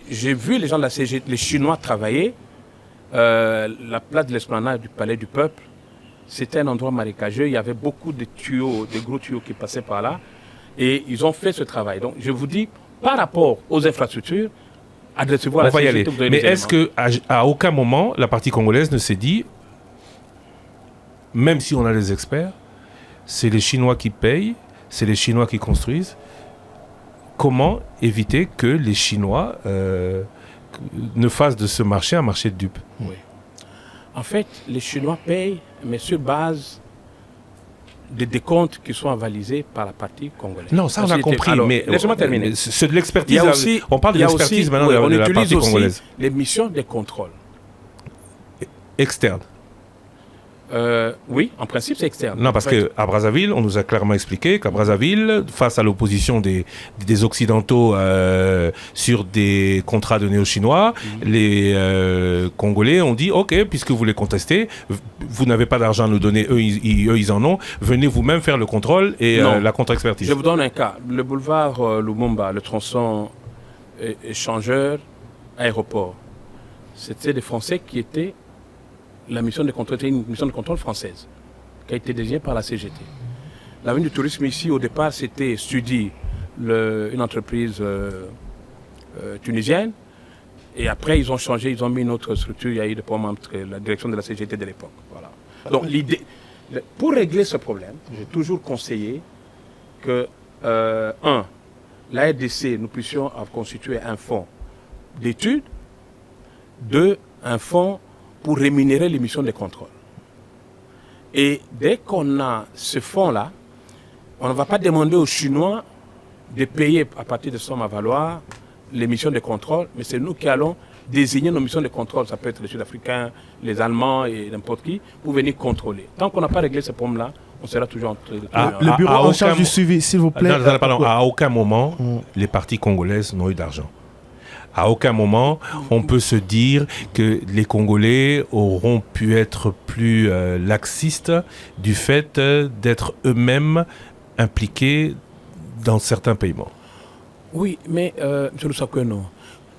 j'ai vu les gens de la CGT, les Chinois travailler. La place de l'esplanade du Palais du Peuple, c'était un endroit marécageux. Il y avait beaucoup de tuyaux, de gros tuyaux qui passaient par là. Et ils ont fait ce travail. Donc, je vous dis, par rapport aux infrastructures, adressez-vous à la CGT. Mais est-ce qu'à aucun moment, la partie congolaise ne s'est dit, même si on a des experts, c'est les Chinois qui payent, c'est les Chinois qui construisent. Comment éviter que les Chinois ne fassent de ce marché un marché de dupes? Oui. En fait, les Chinois payent, mais sur base des décomptes qui sont avalisés par la partie congolaise. Non, ça on a compris, mais laissez-moi terminer. C'est de l'expertise. On parle de l'expertise maintenant de la partie congolaise. Les missions de contrôle externes. Oui, en principe, c'est externe. Non, parce qu'à Brazzaville, on nous a clairement expliqué qu'à Brazzaville, face à l'opposition des Occidentaux sur des contrats de néo-chinois, les Congolais ont dit « Ok, puisque vous les contestez, vous n'avez pas d'argent à nous donner, eux, ils en ont, venez vous-même faire le contrôle et la contre-expertise. » Je vous donne un cas. Le boulevard Lumumba, le tronçon échangeur, aéroport, c'était des Français qui étaient... La mission de contrôle était une mission de contrôle française qui a été désignée par la CGT. L'avenue du tourisme ici, au départ, c'était Studi, une entreprise tunisienne. Et après, ils ont changé, ils ont mis une autre structure. Il y a eu des problèmes entre la direction de la CGT de l'époque. Voilà. Donc, l'idée, pour régler ce problème, j'ai toujours conseillé que, la RDC, nous puissions constituer un fonds d'études, un fonds pour rémunérer les missions de contrôle. Et dès qu'on a ce fonds-là, on ne va pas demander aux Chinois de payer à partir de sommes à valoir les missions de contrôle, mais c'est nous qui allons désigner nos missions de contrôle. Ça peut être les Sud-Africains, les Allemands et n'importe qui, pour venir contrôler. Tant qu'on n'a pas réglé ce problème-là, on sera toujours en train de... Le bureau en charge du suivi, s'il vous plaît. Pardon, à aucun moment, les parties congolaises n'ont eu d'argent. À aucun moment, on peut se dire que les Congolais auront pu être plus laxistes du fait d'être eux-mêmes impliqués dans certains paiements. Oui, mais M. Lusakoueno,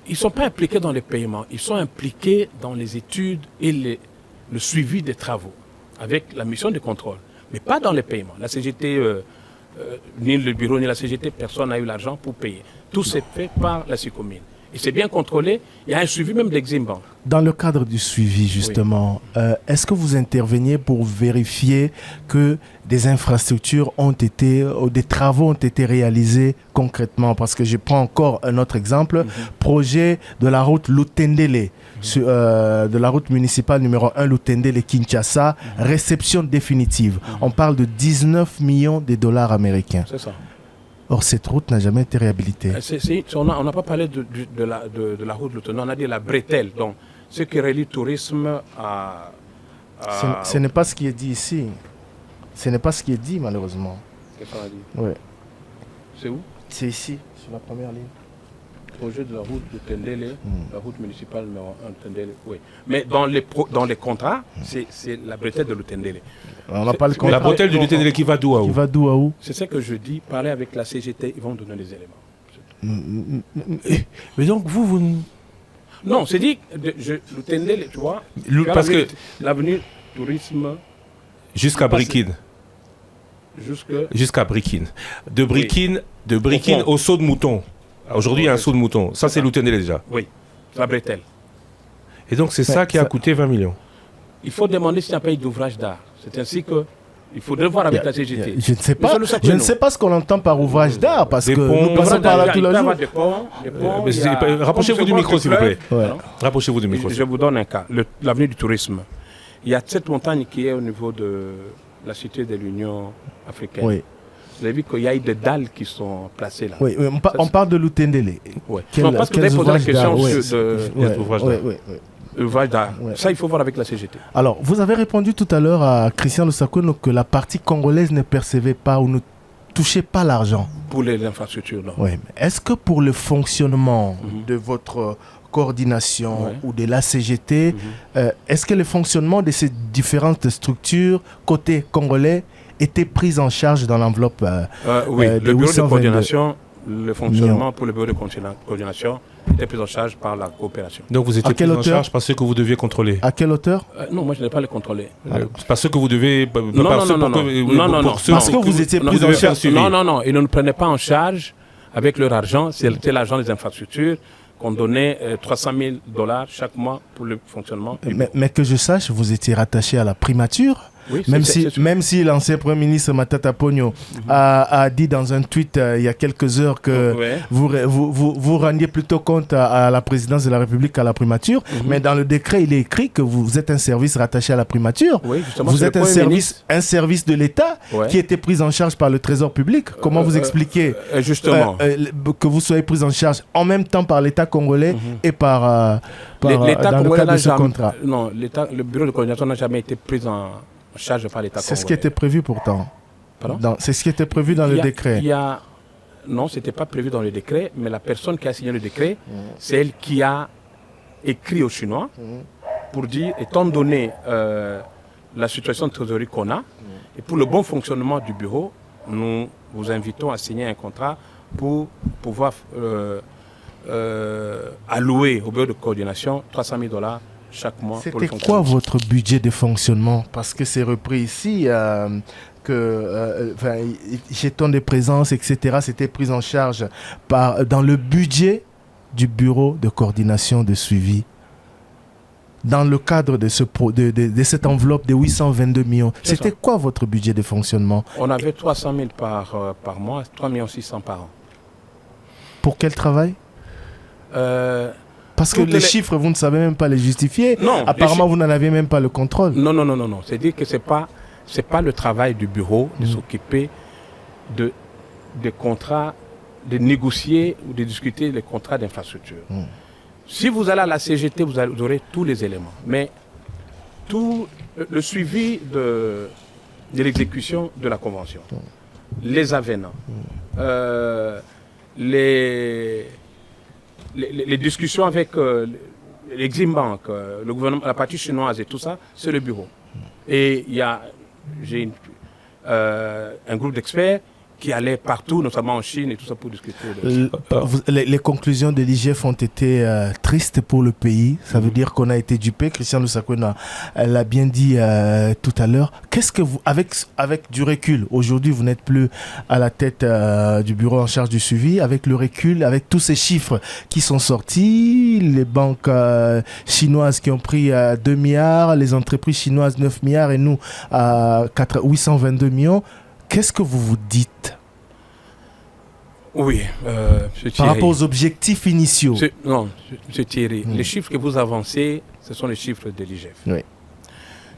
ils ne sont pas impliqués dans les paiements, ils sont impliqués dans les études et le suivi des travaux, avec la mission de contrôle, mais pas dans les paiements. La CGT, ni le bureau, ni la CGT, personne n'a eu l'argent pour payer. Tout s'est fait par la SICOMIN. Et c'est bien contrôlé, il y a un suivi même d'Eximbank. Dans le cadre du suivi, justement, est-ce que vous interveniez pour vérifier que des infrastructures ont été, ou des travaux ont été réalisés concrètement? Parce que je prends encore un autre exemple, projet de la route Lutendele. de la route municipale numéro 1 Lutendele-Kinshasa, réception définitive. On parle de 19 millions de dollars américains. C'est ça. Or, cette route n'a jamais été réhabilitée. On n'a pas parlé de la route Lutendele, on a dit la bretelle, donc ce qui relie tourisme à... Ce n'est pas ce qui est dit ici. Ce n'est pas ce qui est dit, malheureusement. Qu'est-ce qu'on a dit? Ouais. C'est où? C'est ici, sur la première ligne. Projet de la route de Tendele, la route municipale numéro 1 de Tendele, oui. Mais dans les contrats, c'est la bretelle de Lutendele. On n'a pas le contrat. La bretelle de Lutendele qui va d'où à où? Qui va d'où à où? C'est ça que je dis, parler avec la CGT, ils vont donner les éléments. Mais donc, vous... Non, c'est dit, Lutendele, tu vois, Parce que... l'avenue tourisme... Jusqu'à Brikine. Jusqu'à Brikine. De Brikine au saut de mouton. Aujourd'hui, il y a un saut de mouton. Ça, c'est Lutendele déjà. Oui, la bretelle. Et donc, c'est ça qui a coûté 20 millions. Il faut demander s'il y a un pays d'ouvrage d'art. C'est ainsi que il faudrait voir avec la CGT. Je ne sais pas. Je ne sais pas ce qu'on entend par ouvrage d'art parce que nous passons par là tous les jours. Rapprochez-vous du micro, s'il vous plaît. Rapprochez-vous du micro. Je vous donne un cas. L'avenue du tourisme. Il y a cette montagne qui est au niveau de la cité de l'Union africaine. Oui. Vous avez vu qu'il y a eu des dalles qui sont placées là. Oui, on parle de Lutendele. Oui. Parce que vous avez posé la question sur l'ouvrage d'art. Ça, il faut voir avec la CGT. Alors, vous avez répondu tout à l'heure à Christian Lusakoueno que la partie congolaise ne percevait pas ou ne touchait pas l'argent. Pour les infrastructures, non. Oui. Est-ce que pour le fonctionnement de votre coordination ou de la CGT, est-ce que le fonctionnement de ces différentes structures côté congolais était pris en charge dans l'enveloppe oui, le bureau de coordination, le fonctionnement pour le bureau de coordination était pris en charge par la coopération. Donc vous étiez pris en charge par ceux que vous deviez contrôler? À quelle hauteur? Non, moi je n'ai pas les contrôler. Par ceux que vous devez... Non. Parce que vous étiez pris en charge. Non, ils ne nous prenaient pas en charge avec leur argent. C'était l'argent des infrastructures qu'on donnait $300 000 chaque mois pour le fonctionnement. Mais que je sache, vous étiez rattaché à la primature. Oui, même si l'ancien Premier ministre Matata Ponyo a dit dans un tweet il y a quelques heures que vous rendiez plutôt compte à la présidence de la République qu'à la primature, mais dans le décret, il est écrit que vous êtes un service rattaché à la primature. Oui, vous êtes un service de l'État qui était pris en charge par le Trésor public. Comment vous expliquez que vous soyez pris en charge en même temps par l'État congolais et par l'État dans le cadre de ce contrat? Non, le bureau de coordination n'a jamais été pris en charge par l'État congolais. C'est ce qui était prévu pourtant. Pardon? C'est ce qui était prévu dans le décret. Non, ce n'était pas prévu dans le décret, mais la personne qui a signé le décret, c'est elle qui a écrit aux Chinois pour dire, étant donné la situation de trésorerie qu'on a, et pour le bon fonctionnement du bureau, nous vous invitons à signer un contrat pour pouvoir allouer au bureau de coordination $300 000 chaque mois. C'était quoi votre budget de fonctionnement? Parce que c'est repris ici jetons de présence, etc. C'était pris en charge dans le budget du bureau de coordination de suivi. Dans le cadre de cette enveloppe de 822 millions, c'était quoi votre budget de fonctionnement? On avait 300 000 par mois, 3 600 000 par an. Pour quel travail? Parce que les chiffres, vous ne savez même pas les justifier. Non, apparemment, vous n'en avez même pas le contrôle. Non. C'est-à-dire que ce n'est pas le travail du bureau de s'occuper des contrats, de négocier ou de discuter les contrats d'infrastructure. Si vous allez à la CGT, vous aurez tous les éléments. Mais tout le suivi de l'exécution de la convention, les avenants, les discussions avec l'Exim Bank, le gouvernement, la partie chinoise et tout ça, c'est le bureau. Et j'ai un groupe d'experts qui allaient partout, notamment en Chine et tout ça pour discuter. Les conclusions de l'IGF ont été tristes pour le pays. Ça veut dire qu'on a été dupé. Christian Lusakoueno l'a bien dit tout à l'heure. Qu'est-ce que vous, avec du recul, aujourd'hui vous n'êtes plus à la tête du bureau en charge du suivi, avec le recul, avec tous ces chiffres qui sont sortis, les banques chinoises qui ont pris 2 milliards, les entreprises chinoises 9 milliards et nous 822 millions, qu'est-ce que vous vous dites? Oui, M. Thierry. Par rapport aux objectifs initiaux. Non, M. Thierry, les chiffres que vous avancez, ce sont les chiffres de l'IGF. Oui.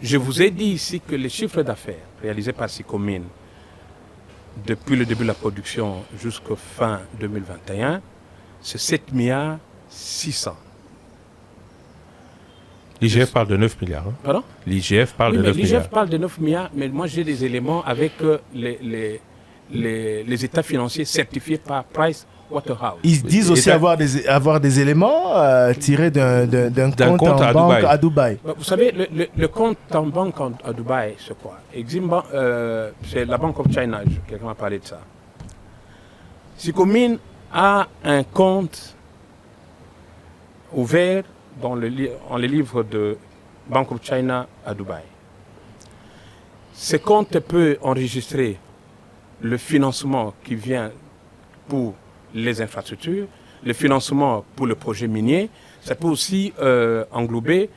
Je vous ai dit ici que les chiffres d'affaires réalisés par Sicomine depuis le début de la production jusqu'au fin 2021, c'est 7 milliards 600. L'IGF parle de 9 milliards. Hein. Pardon? L'IGF parle de 9 milliards. L'IGF parle de 9 milliards, mais moi j'ai des éléments avec les états financiers certifiés par Price Waterhouse. Ils disent aussi avoir des éléments tirés d'un compte en banque à Dubaï. Vous savez, le compte en banque à Dubaï, c'est quoi? C'est la Bank of China, quelqu'un m'a parlé de ça. Sicomine a un compte ouvert dans les livres de Bank of China à Dubaï. Ce compte peut enregistrer le financement qui vient pour les infrastructures, le financement pour le projet minier. Ça peut aussi englober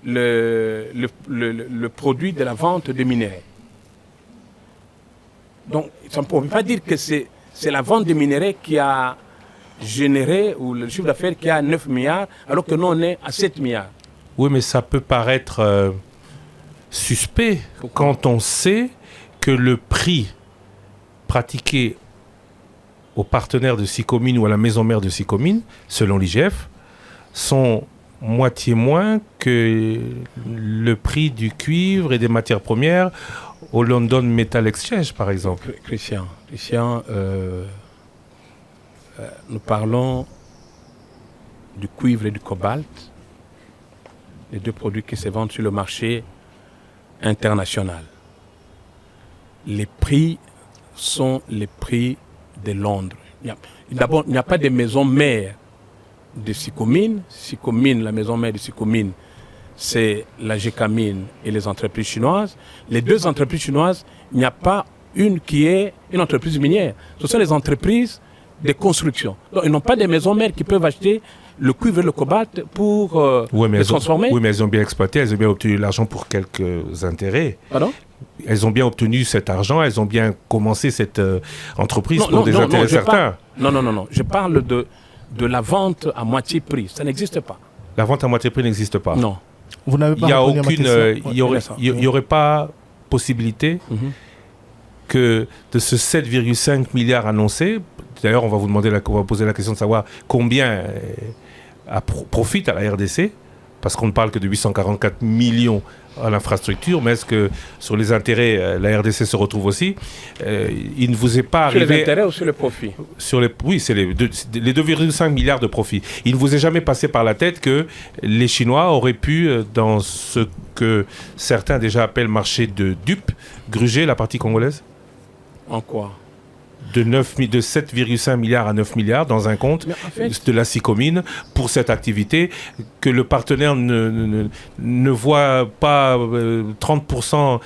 le produit de la vente de minerais. Donc, on ne peut pas dire que c'est la vente de minerais qui a généré, ou le chiffre d'affaires qui a 9 milliards, alors que nous, on est à 7 milliards. Oui, mais ça peut paraître suspect quand on sait que le prix pratiqué aux partenaires de Sicomine ou à la maison mère de Sicomine, selon l'IGF, sont moitié moins que le prix du cuivre et des matières premières au London Metal Exchange, par exemple. Christian, nous parlons du cuivre et du cobalt, les deux produits qui se vendent sur le marché international. Les prix sont les prix de Londres. D'abord, il n'y a pas de maison mère de Sicomine. Sicomine, la maison mère de Sicomine, c'est la Gécamine et les entreprises chinoises. Les deux entreprises chinoises, il n'y a pas une qui est une entreprise minière. Ce sont les entreprises de construction. Donc, ils n'ont pas de maisons mères qui peuvent acheter le cuivre et le cobalt pour les transformer. Oui, mais elles ont bien exploité, elles ont bien obtenu l'argent pour quelques intérêts. Pardon? Elles ont bien obtenu cet argent, elles ont bien commencé cette entreprise pour des intérêts certains. Non. Je parle de la vente à moitié prix. Ça n'existe pas. La vente à moitié prix n'existe pas. Non. Vous n'avez pas répondu à ma question. Il n'y aurait pas possibilité que de ce 7,5 milliards annoncé, d'ailleurs on va vous poser la question de savoir combien profite à la RDC, parce qu'on ne parle que de 844 millions à l'infrastructure, mais est-ce que sur les intérêts, la RDC se retrouve aussi? Il ne vous est pas arrivé... Sur les intérêts ou sur le profit? Oui, c'est les 2,5 milliards de profit. Il ne vous est jamais passé par la tête que les Chinois auraient pu, dans ce que certains déjà appellent marché de dupes, gruger la partie congolaise? En quoi? De 7,5 milliards à 9 milliards dans un compte de la Sicomine pour cette activité, que le partenaire ne voit pas 30%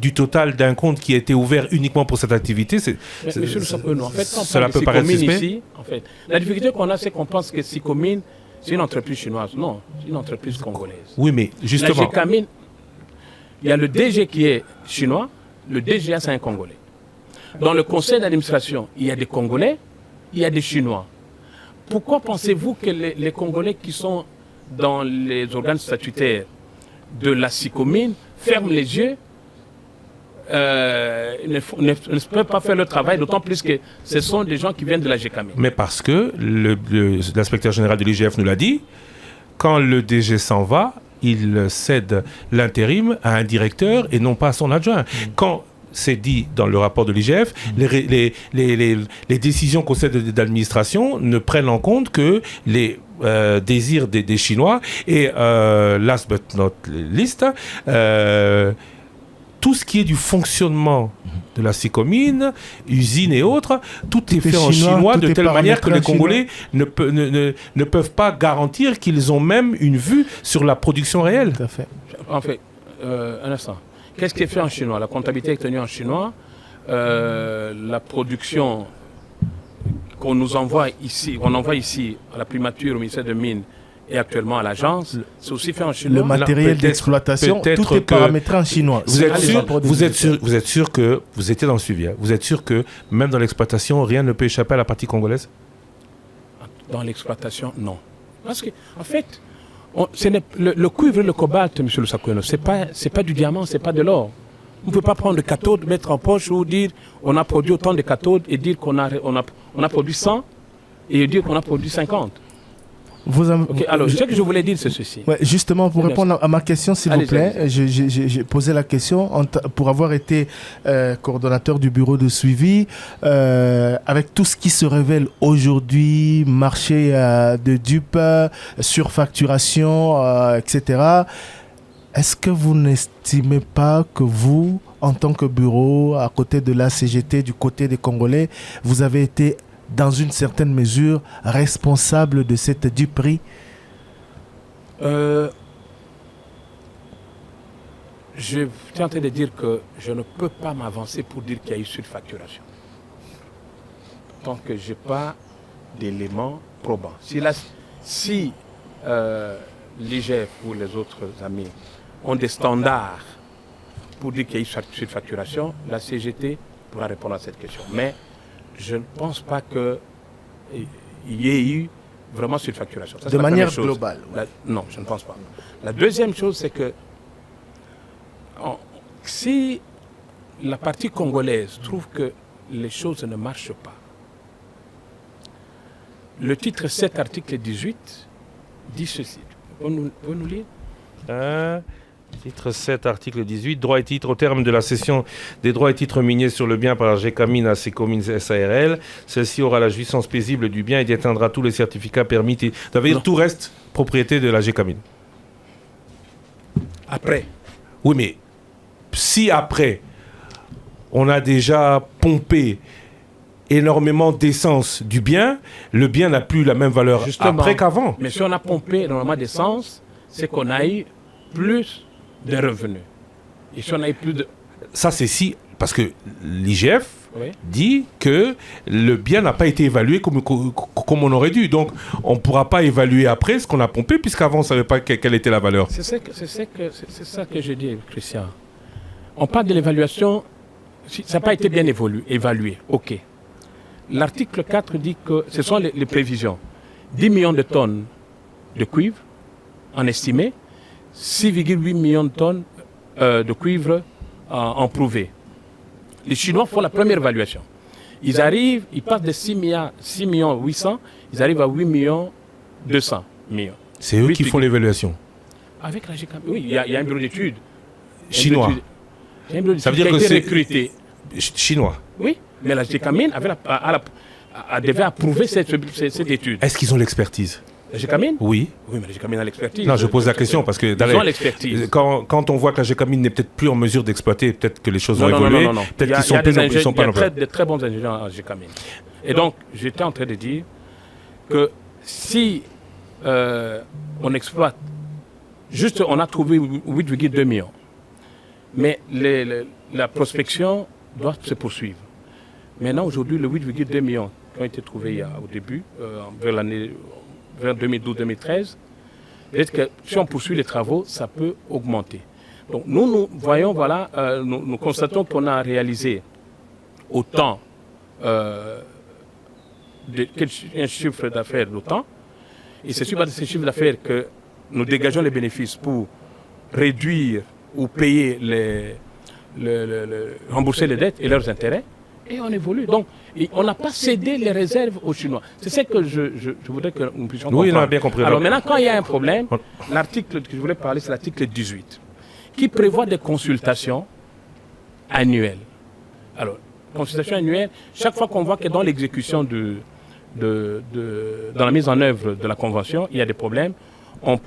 du total d'un compte qui a été ouvert uniquement pour cette activité. Monsieur le Sapeno, en fait, cela peut paraître suspect. Ici, en fait, la difficulté qu'on a, c'est qu'on pense que Sicomine, c'est une entreprise chinoise. Non, c'est une entreprise congolaise. Oui, mais justement... La Gécamine, il y a le DG qui est chinois, le DGA, c'est un Congolais. Dans le conseil d'administration, il y a des Congolais, il y a des Chinois. Pourquoi pensez-vous que les Congolais qui sont dans les organes statutaires de la Sicomine ferment les yeux, ne peuvent pas faire le travail, d'autant plus que ce sont des gens qui viennent de la Gécamine? Mais parce que l'inspecteur général de l'IGF nous l'a dit, quand le DG s'en va, il cède l'intérim à un directeur et non pas à son adjoint. Quand c'est dit dans le rapport de l'IGF, les décisions conseil d'administration ne prennent en compte que les désirs des Chinois et last but not least, tout ce qui est du fonctionnement de la Sicomine, usine et autres, tout est fait en chinois de telle manière que les Congolais ne peuvent pas garantir qu'ils ont même une vue sur la production réelle. Tout à fait. En fait, un instant. Qu'est-ce qui est fait en chinois? La comptabilité est tenue en chinois. La production qu'on nous envoie ici, on envoie ici à la primature, au ministère de Mines est actuellement à l'agence, c'est aussi fait en chinois. Le matériel d'exploitation, tout est paramétré en chinois. Vous êtes sûr que, vous étiez dans le suivi, hein, vous êtes sûr que même dans l'exploitation, rien ne peut échapper à la partie congolaise? Dans l'exploitation, non. Parce que, en fait, le cuivre et le cobalt, M. Lusakweno, c'est pas du diamant, c'est pas de l'or. On ne peut pas prendre de cathode, mettre en poche ou dire on a produit autant de cathodes et dire qu'on a produit 100 et dire qu'on a produit 50. Okay, alors, ce que je voulais dire, c'est ceci. Ouais, justement, pour répondre à ma question, s'il vous plaît, j'ai posé la question pour avoir été coordonnateur du bureau de suivi, avec tout ce qui se révèle aujourd'hui, marché de dupes, surfacturation, etc. Est-ce que vous n'estimez pas que vous, en tant que bureau, à côté de la CGT, du côté des Congolais, vous avez été dans une certaine mesure, responsable de cette duperie? Je suis en train de dire que je ne peux pas m'avancer pour dire qu'il y a eu surfacturation. Tant que je n'ai pas d'éléments probants. Si l'IGF ou les autres amis ont des standards pour dire qu'il y a eu surfacturation, la CGT pourra répondre à cette question. Mais je ne pense pas qu'il y ait eu vraiment surfacturation. De manière globale. Non, je ne pense pas. La deuxième chose, c'est que si la partie congolaise trouve que les choses ne marchent pas, le titre 7, article 18, dit ceci. Vous nous lire Titre 7, article 18, droits et titres au terme de la cession des droits et titres miniers sur le bien par la GECAMIN à ses communes SARL. Celle-ci aura la jouissance paisible du bien et détiendra tous les certificats permis. Ça veut dire tout reste propriété de la GECAMIN. Après. Oui, mais si après, on a déjà pompé énormément d'essence du bien, le bien n'a plus la même valeur après qu'avant. Mais si on a pompé énormément d'essence, c'est qu'on a eu plus de revenus. Et si on a eu plus de... Ça, c'est si... Parce que l'IGF dit que le bien n'a pas été évalué comme on aurait dû. Donc, on ne pourra pas évaluer après ce qu'on a pompé, puisqu'avant, on ne savait pas quelle était la valeur. C'est ça que je dis, Christian. On parle de l'évaluation... Ça n'a pas été bien évalué. OK. L'article 4 dit que ce sont les prévisions. 10 millions de tonnes de cuivre, en estimé, 6,8 millions de tonnes de cuivre en prouvé. Les Chinois font la première évaluation. Ils passent de 6 millions 800, ils arrivent à 8 millions 200 millions. C'est eux qui font l'évaluation. Avec la GECAMIN, oui, il y a un bureau d'études. Chinois. Il y a un bureau d'études qui a été recruté. Chinois. Oui, mais la GECAMIN devait approuver cette étude. Est-ce qu'ils ont l'expertise? La GECAMIN? Oui. Oui, mais la GECAMIN a l'expertise. Non, je pose la question parce que ils ont l'expertise. Quand on voit que la GECAMIN n'est peut-être plus en mesure d'exploiter, peut-être que les choses vont évoluer. Non. Peut-être qu'ils sont plus Il y a de très bons ingénieurs à GECAMIN. Et donc, j'étais en train de dire que si on exploite, juste on a trouvé 8,2 millions, mais la prospection doit se poursuivre. Maintenant, aujourd'hui, les 8,2 millions qui ont été trouvés au début, vers 2012-2013, peut-être que si on poursuit les travaux, ça peut augmenter. Donc nous voyons, voilà, nous constatons qu'on a réalisé autant un chiffre d'affaires d'autant, et c'est sur ces chiffres d'affaires que nous dégageons les bénéfices pour réduire ou payer rembourser les dettes et leurs intérêts, et on évolue. Donc, on n'a pas cédé les réserves aux Chinois. C'est ça que je voudrais que nous puissions comprendre. Oui, on a bien compris. Alors maintenant, quand il y a un problème, l'article que je voulais parler, c'est l'article 18, qui prévoit des consultations annuelles. Alors, consultation annuelle, chaque fois qu'on voit que dans l'exécution dans la mise en œuvre de la Convention, il y a des problèmes, on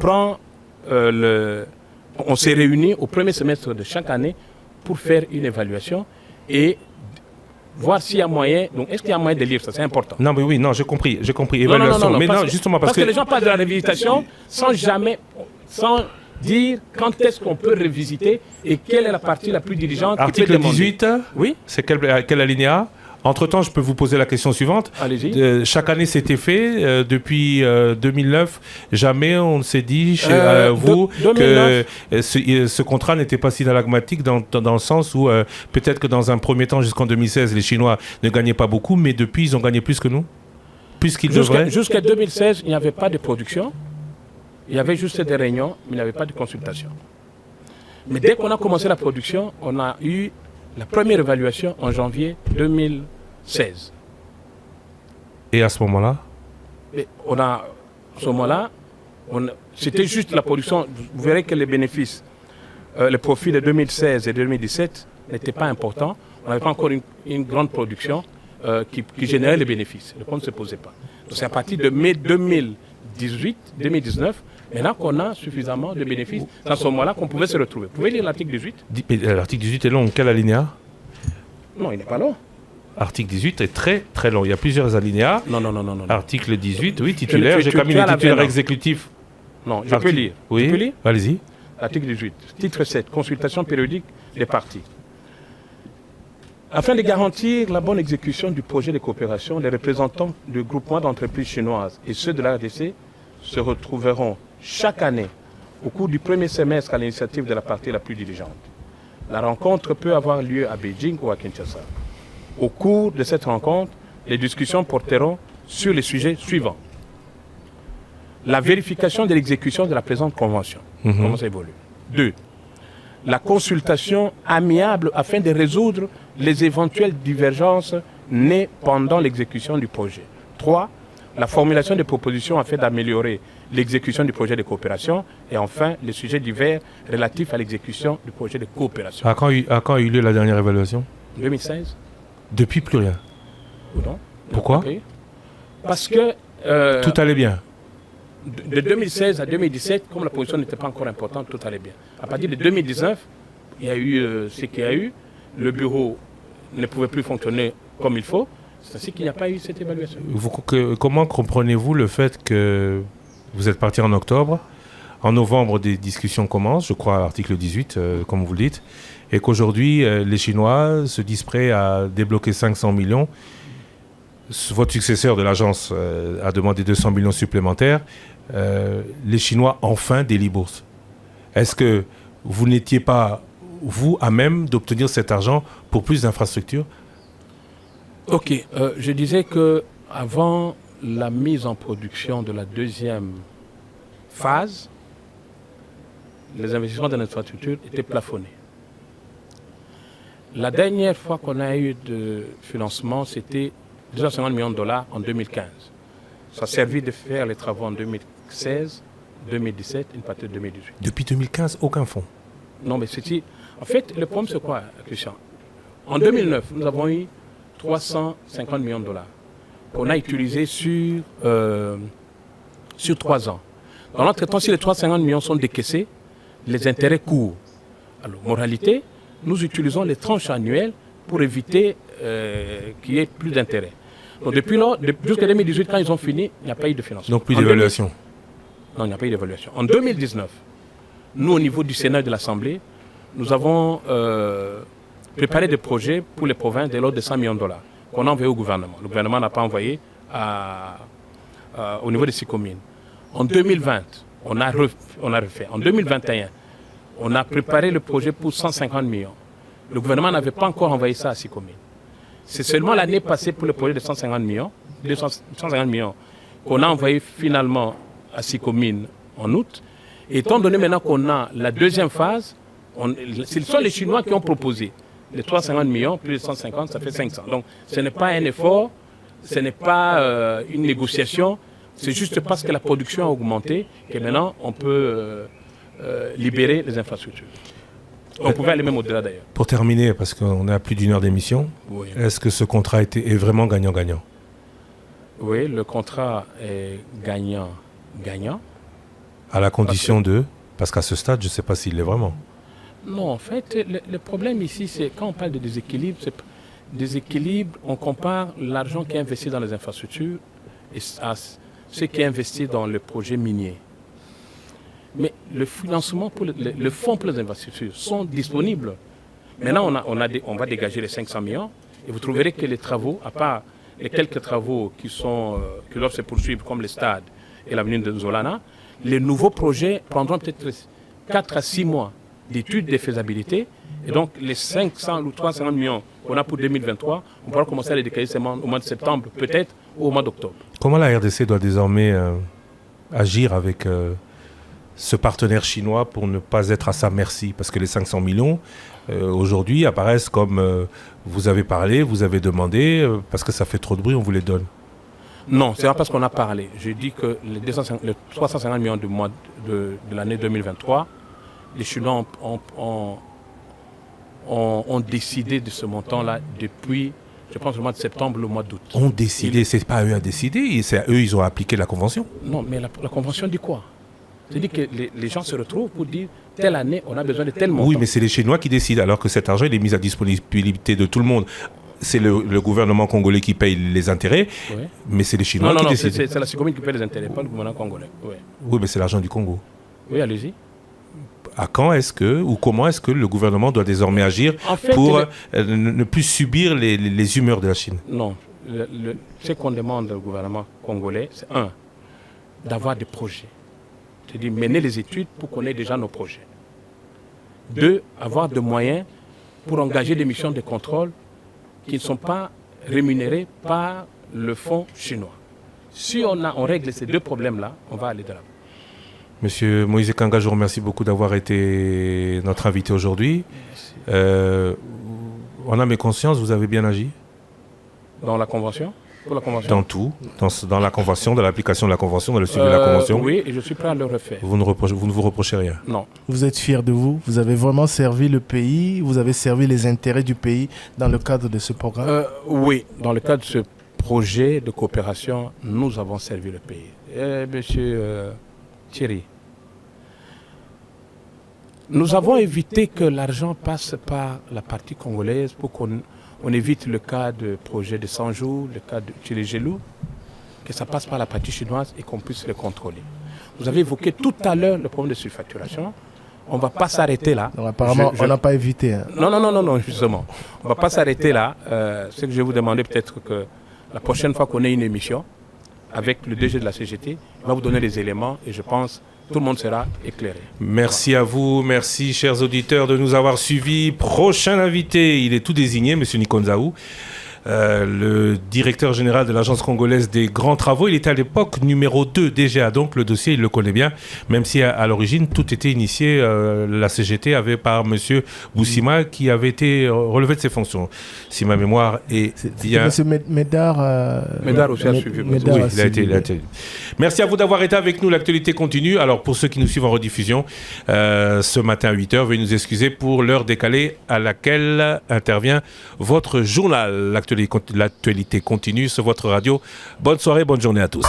s'est réunis au premier semestre de chaque année pour faire une évaluation et voir s'il y a moyen. Donc, est-ce qu'il y a moyen de lire ça? C'est important. Non, mais oui, non, j'ai compris. Évaluation. Non, mais non, justement parce que les gens parlent de la réhabilitation sans dire quand est-ce qu'on peut revisiter et quelle est la partie la plus diligente. Article 18, oui. C'est quel alinéa? Entre-temps, je peux vous poser la question suivante. Allez-y. Chaque année, c'était fait. Depuis 2009, jamais on ne s'est dit chez vous 2009. que ce contrat n'était pas synalagmatique dans le sens où peut-être que dans un premier temps, jusqu'en 2016, les Chinois ne gagnaient pas beaucoup, mais depuis, ils ont gagné plus que nous, plus qu'ils devraient. Jusqu'à 2016, il n'y avait pas de production. Il y avait juste des réunions, mais il n'y avait pas de consultation. Mais dès qu'on a commencé la production, on a eu la première évaluation en janvier 2016. Et à ce moment-là? Et à ce moment-là, c'était juste la production. Vous verrez que les bénéfices, les profits de 2016 et 2017 n'étaient pas importants. On n'avait pas encore une grande production qui générait les bénéfices. Le problème ne se posait pas. Donc c'est à partir de mai 2019, maintenant qu'on a suffisamment de bénéfices, c'est à ce moment-là qu'on pouvait se retrouver. Vous pouvez lire l'article 18 ? L'article 18 est long. Quel alinéa? Non, il n'est pas long. Article 18 est très très long. Il y a plusieurs alinéas. Non. Article 18, oui, titulaire. J'ai quand même le titulaire exécutif. Non, je peux lire. Oui, je peux lire. Allez-y. Article 18, titre 7, consultation périodique des parties. Afin de garantir la bonne exécution du projet de coopération, les représentants du groupement d'entreprises chinoises et ceux de la RDC se retrouveront chaque année au cours du premier semestre à l'initiative de la partie la plus diligente. La rencontre peut avoir lieu à Beijing ou à Kinshasa. Au cours de cette rencontre, les discussions porteront sur les sujets suivants. La vérification de l'exécution de la présente convention. Comment ça évolue. 2. La consultation amiable afin de résoudre les éventuelles divergences nées pendant l'exécution du projet. 3. La formulation des propositions afin d'améliorer l'exécution du projet de coopération. Et enfin, les sujets divers relatifs à l'exécution du projet de coopération. À quand a eu lieu la dernière évaluation? 2016. Depuis plus rien. Non. Pourquoi? Parce que... tout allait bien. De 2016 à 2017, comme la position n'était pas encore importante, tout allait bien. À partir de 2019, il y a eu ce qu'il y a eu. Le bureau ne pouvait plus fonctionner comme il faut. C'est ainsi qu'il n'y a pas eu cette évaluation. Comment comprenez-vous le fait que vous êtes parti en octobre, en novembre des discussions commencent, je crois à l'article 18, comme vous le dites, et qu'aujourd'hui les Chinois se disent prêts à débloquer 500 millions. Votre successeur de l'agence a demandé 200 millions supplémentaires. Les Chinois enfin délient bourse. Est-ce que vous n'étiez pas, vous, à même d'obtenir cet argent pour plus d'infrastructures? Ok, je disais que avant la mise en production de la deuxième phase, les investissements dans l'infrastructure étaient plafonnés. La dernière fois qu'on a eu de financement, c'était 250 millions de dollars en 2015. Ça a servi de faire les travaux en 2016, 2017, une partie de 2018. Depuis 2015, aucun fonds? Non, mais c'était... En fait, le problème, c'est quoi, Christian? En 2009, nous avons eu 350 millions de dollars qu'on a utilisés sur 3 ans. Dans l'entretemps, si les 350 millions sont décaissés, les intérêts courent. Alors, moralité, nous utilisons les tranches annuelles pour éviter qu'il y ait plus d'intérêt. Donc depuis là, jusqu'à 2018, quand ils ont fini, il n'y a pas eu de financement. Donc plus d'évaluation? Non, il n'y a pas eu d'évaluation. En 2019, nous, au niveau du Sénat et de l'Assemblée, nous avons préparé des projets pour les provinces de l'ordre de 100 millions de dollars qu'on a envoyé au gouvernement. Le gouvernement n'a pas envoyé au niveau des 6 communes. En 2020, on a refait. En 2021, on a préparé le projet pour 150 millions. Le gouvernement n'avait pas encore envoyé ça à 6 communes. C'est seulement l'année passée pour le projet de 150 millions qu'on a envoyé finalement à 6 communes en août. Et étant donné maintenant qu'on a la deuxième phase, ce sont les Chinois qui ont proposé les 350 millions, plus les 150, ça fait 500. Donc ce n'est pas un effort, ce n'est pas une négociation, c'est juste parce que la production a augmenté que maintenant on peut libérer les infrastructures. On pouvait aller même au-delà d'ailleurs. Pour terminer, parce qu'on est à plus d'1 heure d'émission, oui. Est-ce que ce contrat est vraiment gagnant-gagnant? Oui, le contrat est gagnant-gagnant. À la condition parce qu'à ce stade, je ne sais pas s'il l'est vraiment. Non, en fait, le problème ici, c'est quand on parle de déséquilibre, on compare l'argent qui est investi dans les infrastructures à ce qui est investi dans le projet minier. Mais le financement, le fonds pour les infrastructures sont disponibles. Maintenant, on va dégager les 500 millions Et vous trouverez que les travaux, à part les quelques travaux qui doivent se poursuivre, comme les stades et l'avenue de Nzolana, les nouveaux projets prendront peut-être 4 à 6 mois d'études de faisabilité. Et donc, les 500 ou 350 millions qu'on a pour 2023, on pourra commencer à les décaler seulement au mois de septembre, peut-être, ou au mois d'octobre. Comment la RDC doit désormais agir avec ce partenaire chinois pour ne pas être à sa merci? Parce que les 500 millions, aujourd'hui, apparaissent comme vous avez parlé, vous avez demandé, parce que ça fait trop de bruit, on vous les donne. Non, c'est pas parce qu'on a parlé. Je dis que les 350 millions de l'année 2023, les Chinois ont décidé de ce montant-là depuis, je pense, le mois de septembre, le mois d'août. Ont décidé, c'est pas à eux à décider, c'est à eux, ils ont appliqué la convention. Non, mais la convention dit quoi? C'est-à-dire que les gens se retrouvent pour dire, telle année, on a besoin de tel montant. Oui, mais c'est les Chinois qui décident, alors que cet argent, il est mis à disponibilité de tout le monde. C'est le gouvernement congolais qui paye les intérêts, oui. Mais c'est les Chinois qui décident. C'est la Sécomine qui paye les intérêts, pas le gouvernement congolais. Oui, oui, mais c'est l'argent du Congo. Oui, allez-y. À quand est-ce que, ou comment est-ce que le gouvernement doit désormais agir pour ne plus subir les humeurs de la Chine? Non. Ce qu'on demande au gouvernement congolais, c'est d'avoir des projets. C'est-à-dire mener les études pour qu'on ait déjà nos projets. 2, avoir des moyens pour engager des missions de contrôle qui ne sont pas rémunérées par le fonds chinois. Si on règle ces 2 problèmes-là, on va aller de l'avant. Monsieur Moïse Kanga, je vous remercie beaucoup d'avoir été notre invité aujourd'hui. En âme et conscience, vous avez bien agi? Dans la convention? Pour la convention. Dans tout, dans la convention, dans l'application de la convention, dans le suivi de la convention. Oui, et je suis prêt à le refaire. Vous ne vous reprochez rien? Non. Vous êtes fier de vous? Vous avez vraiment servi le pays? Vous avez servi les intérêts du pays dans le cadre de ce programme? Oui, dans le cadre de ce projet de coopération, nous avons servi le pays. Monsieur Thierry, nous avons évité que l'argent passe par la partie congolaise pour qu'on évite le cas de projet de 100 jours, le cas de Tchilé-Gelou, que ça passe par la partie chinoise et qu'on puisse le contrôler. Vous avez évoqué tout à l'heure le problème de surfacturation. On ne va pas s'arrêter là. Donc, apparemment, on n'a pas évité. Hein. Non, justement. On ne va pas s'arrêter là. Ce que je vais vous demander, peut-être que la prochaine fois qu'on ait une émission avec le DG de la CGT, il va vous donner les éléments et je pense tout le monde sera éclairé. Merci à vous, merci chers auditeurs de nous avoir suivis. Prochain invité, il est tout désigné, M. Nikonzaou, le directeur général de l'Agence congolaise des grands travaux. Il était à l'époque numéro 2 DGA, donc le dossier il le connaît bien, même si à l'origine tout était initié, la CGT avait par M. Boussima qui avait été relevé de ses fonctions. Si ma mémoire est bien... M. Médard... Médard aussi a suivi. Oui, il a été. Merci à vous d'avoir été avec nous, l'actualité continue. Alors pour ceux qui nous suivent en rediffusion, ce matin à 8h, veuillez nous excuser pour l'heure décalée à laquelle intervient votre journal. L'actualité continue sur votre radio. Bonne soirée, bonne journée à tous.